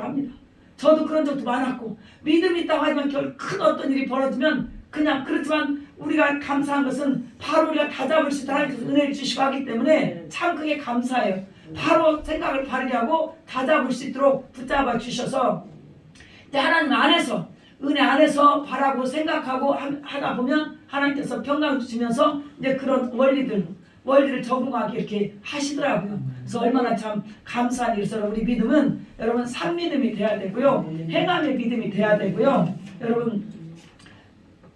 합니다. 저도 그런 적도 많았고 믿음이 있다고 하지만 결국 큰 어떤 일이 벌어지면 그냥 그렇지만 우리가 감사한 것은 바로 우리가 다잡을 수 있다 하나님께서 은혜를 주시고 하기 때문에 참 그게 감사해요. 바로 생각을 바르게 하고 다잡을 수 있도록 붙잡아 주셔서 이제 하나님 안에서 은혜 안에서 바라고 생각하고 하다 보면 하나님께서 평강 주시면서 이제 그런 원리를 적응하게 이렇게 하시더라고요. 그래서 얼마나 참 감사한 일이서 우리 믿음은 여러분 산믿음이 돼야 되고요. 행함의 믿음이 돼야 되고요. 여러분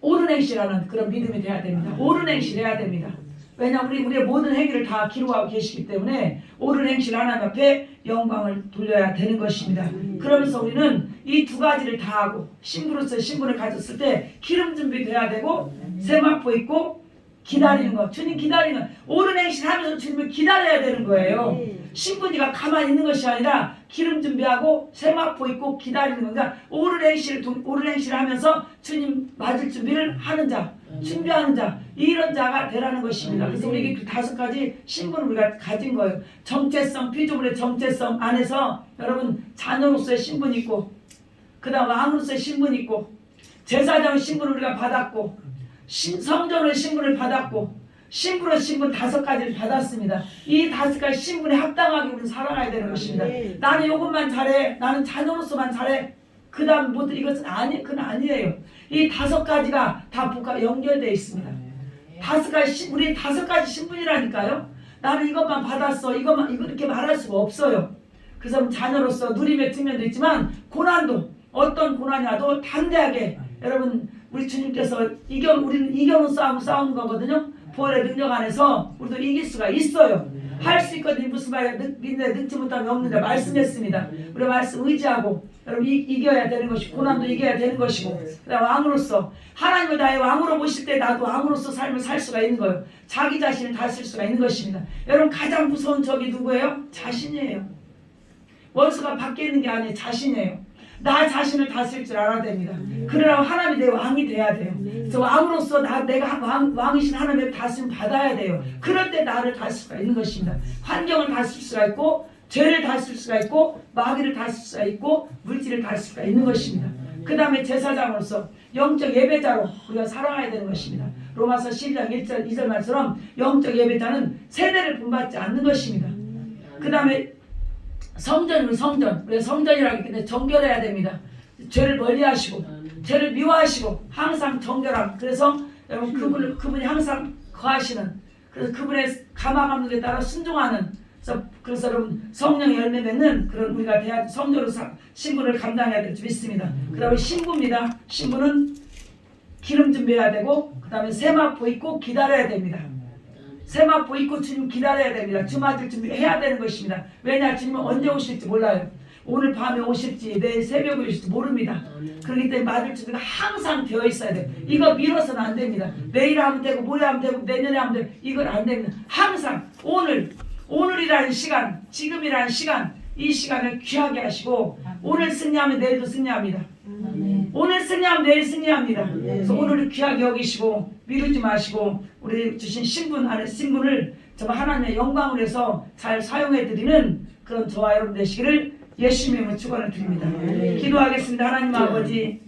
옳은 행실하는 그런 믿음이 돼야 됩니다. 옳은 행실해야 됩니다. 왜냐하면 우리의 모든 행위를 다 기록하고 계시기 때문에 옳은 행실 하나님 앞에 영광을 돌려야 되는 것입니다. 그러면서 우리는 이 두 가지를 다 하고 신부로서 신분을 가졌을 때 기름 준비돼야 되고 세마포 있고 기다리는 것. 주님 기다리는 옳은 행실 하면서 주님을 기다려야 되는 거예요. 신분이가 가만히 있는 것이 아니라 기름 준비하고 세마포 있고 기다리는 거니까 옳은 행실을 하면서 주님 맞을 준비를 하는 자, 준비하는 자, 이런 자가 되라는 것입니다. 그래서 우리에게 그 5가지 신분을 우리가 가진 거예요. 정체성, 피조물의 정체성 안에서 여러분 자녀로서의 신분이 있고, 그 다음 왕으로서의 신분이 있고, 제사장의 신분을 우리가 받았고, 성전의 신분을 받았고, 신부로 신분 5가지를 받았습니다. 이 5가지 신분에 합당하게 우리는 살아가야 되는 것입니다. 나는 이것만 잘해, 나는 자녀로서만 잘해, 그 다음 모두 이것은 그건 아니에요. 이 5가지가 다 연결되어 있습니다. 5가지 우리 5가지 신분이라니까요. 나는 이것만 받았어, 이거 이렇게 말할 수가 없어요. 그래서 자녀로서 누림의 측면도 있지만 고난도, 어떤 고난이 와도 담대하게, 여러분 우리 주님께서 우리는 이겨놓은 싸움 싸우는 거거든요. 부활의 능력 안에서 우리도 이길 수가 있어요. 할 수 있거든요. 무슨 말이야, 믿는데 능지 못하면 없는데 말씀했습니다. 우리 말씀 의지하고 여러분 이겨야 되는 것이고, 고난도 이겨야 되는 것이고, 그다음 왕으로서 하나님을 나의 왕으로 모실 때 나도 왕으로서 삶을 살 수가 있는 거예요. 자기 자신을 다스릴 수가 있는 것입니다. 여러분 가장 무서운 적이 누구예요? 자신이에요. 원수가 밖에 있는 게 아니에요. 자신이에요. 나 자신을 다스릴 줄 알아야 됩니다. 그러려면 하나님이 내 왕이 돼야 돼요. 그래서 왕으로서 내가 왕이신 하나님의 다스림 받아야 돼요. 그럴 때 나를 다스릴 수가 있는 것입니다. 환경을 다스릴 수가 있고, 죄를 다스릴 수가 있고, 마귀를 다스릴 수가 있고, 물질을 다스릴 수가 있는 것입니다. 그 다음에 제사장으로서 영적 예배자로 우리가 살아가야 되는 것입니다. 로마서 12장 1절 2절 말처럼 영적 예배자는 세대를 분받지 않는 것입니다. 그 다음에 성전이면 성전. 우리가 성전이라고 했기 때문에 정결해야 됩니다. 죄를 멀리하시고 죄를 미워하시고 항상 정결함. 그래서 여러분 그분이 항상 거하시는, 그래서 그분의 감화감독에 따라 순종하는, 그래서 여러분 성령의 열매 맺는 그런 우리가 돼야 성전으로 신분을 감당해야 될 줄 믿습니다. 그 다음에 신부입니다. 신부는 기름 준비해야 되고, 그 다음에 세마포 입고 기다려야 됩니다. 세마포 입고 주님 기다려야 됩니다. 주 맞을 준비해야 되는 것입니다. 왜냐, 주님은 언제 오실지 몰라요. 오늘 밤에 오실지 내일 새벽에 오실지 모릅니다. 그렇기 때문에 맞을 준비가 항상 되어 있어야 돼요. 이거 미뤄서는 안 됩니다. 내일 하면 되고 모레 하면 되고 내년에 하면 되고 이건 안 됩니다. 항상 오늘이라는 시간, 지금이라는 시간, 이 시간을 귀하게 하시고, 오늘 승리하면 내일도 승리합니다. 오늘 승리하면 내일 승리합니다. 그래서 오늘을 귀하게 여기시고 미루지 마시고 우리 주신 신분을 정말 하나님의 영광을 해서 잘 사용해 드리는 그런 저와 여러분 되시기를 예수님의 이름으로 축원을 드립니다. 기도하겠습니다. 하나님 아버지,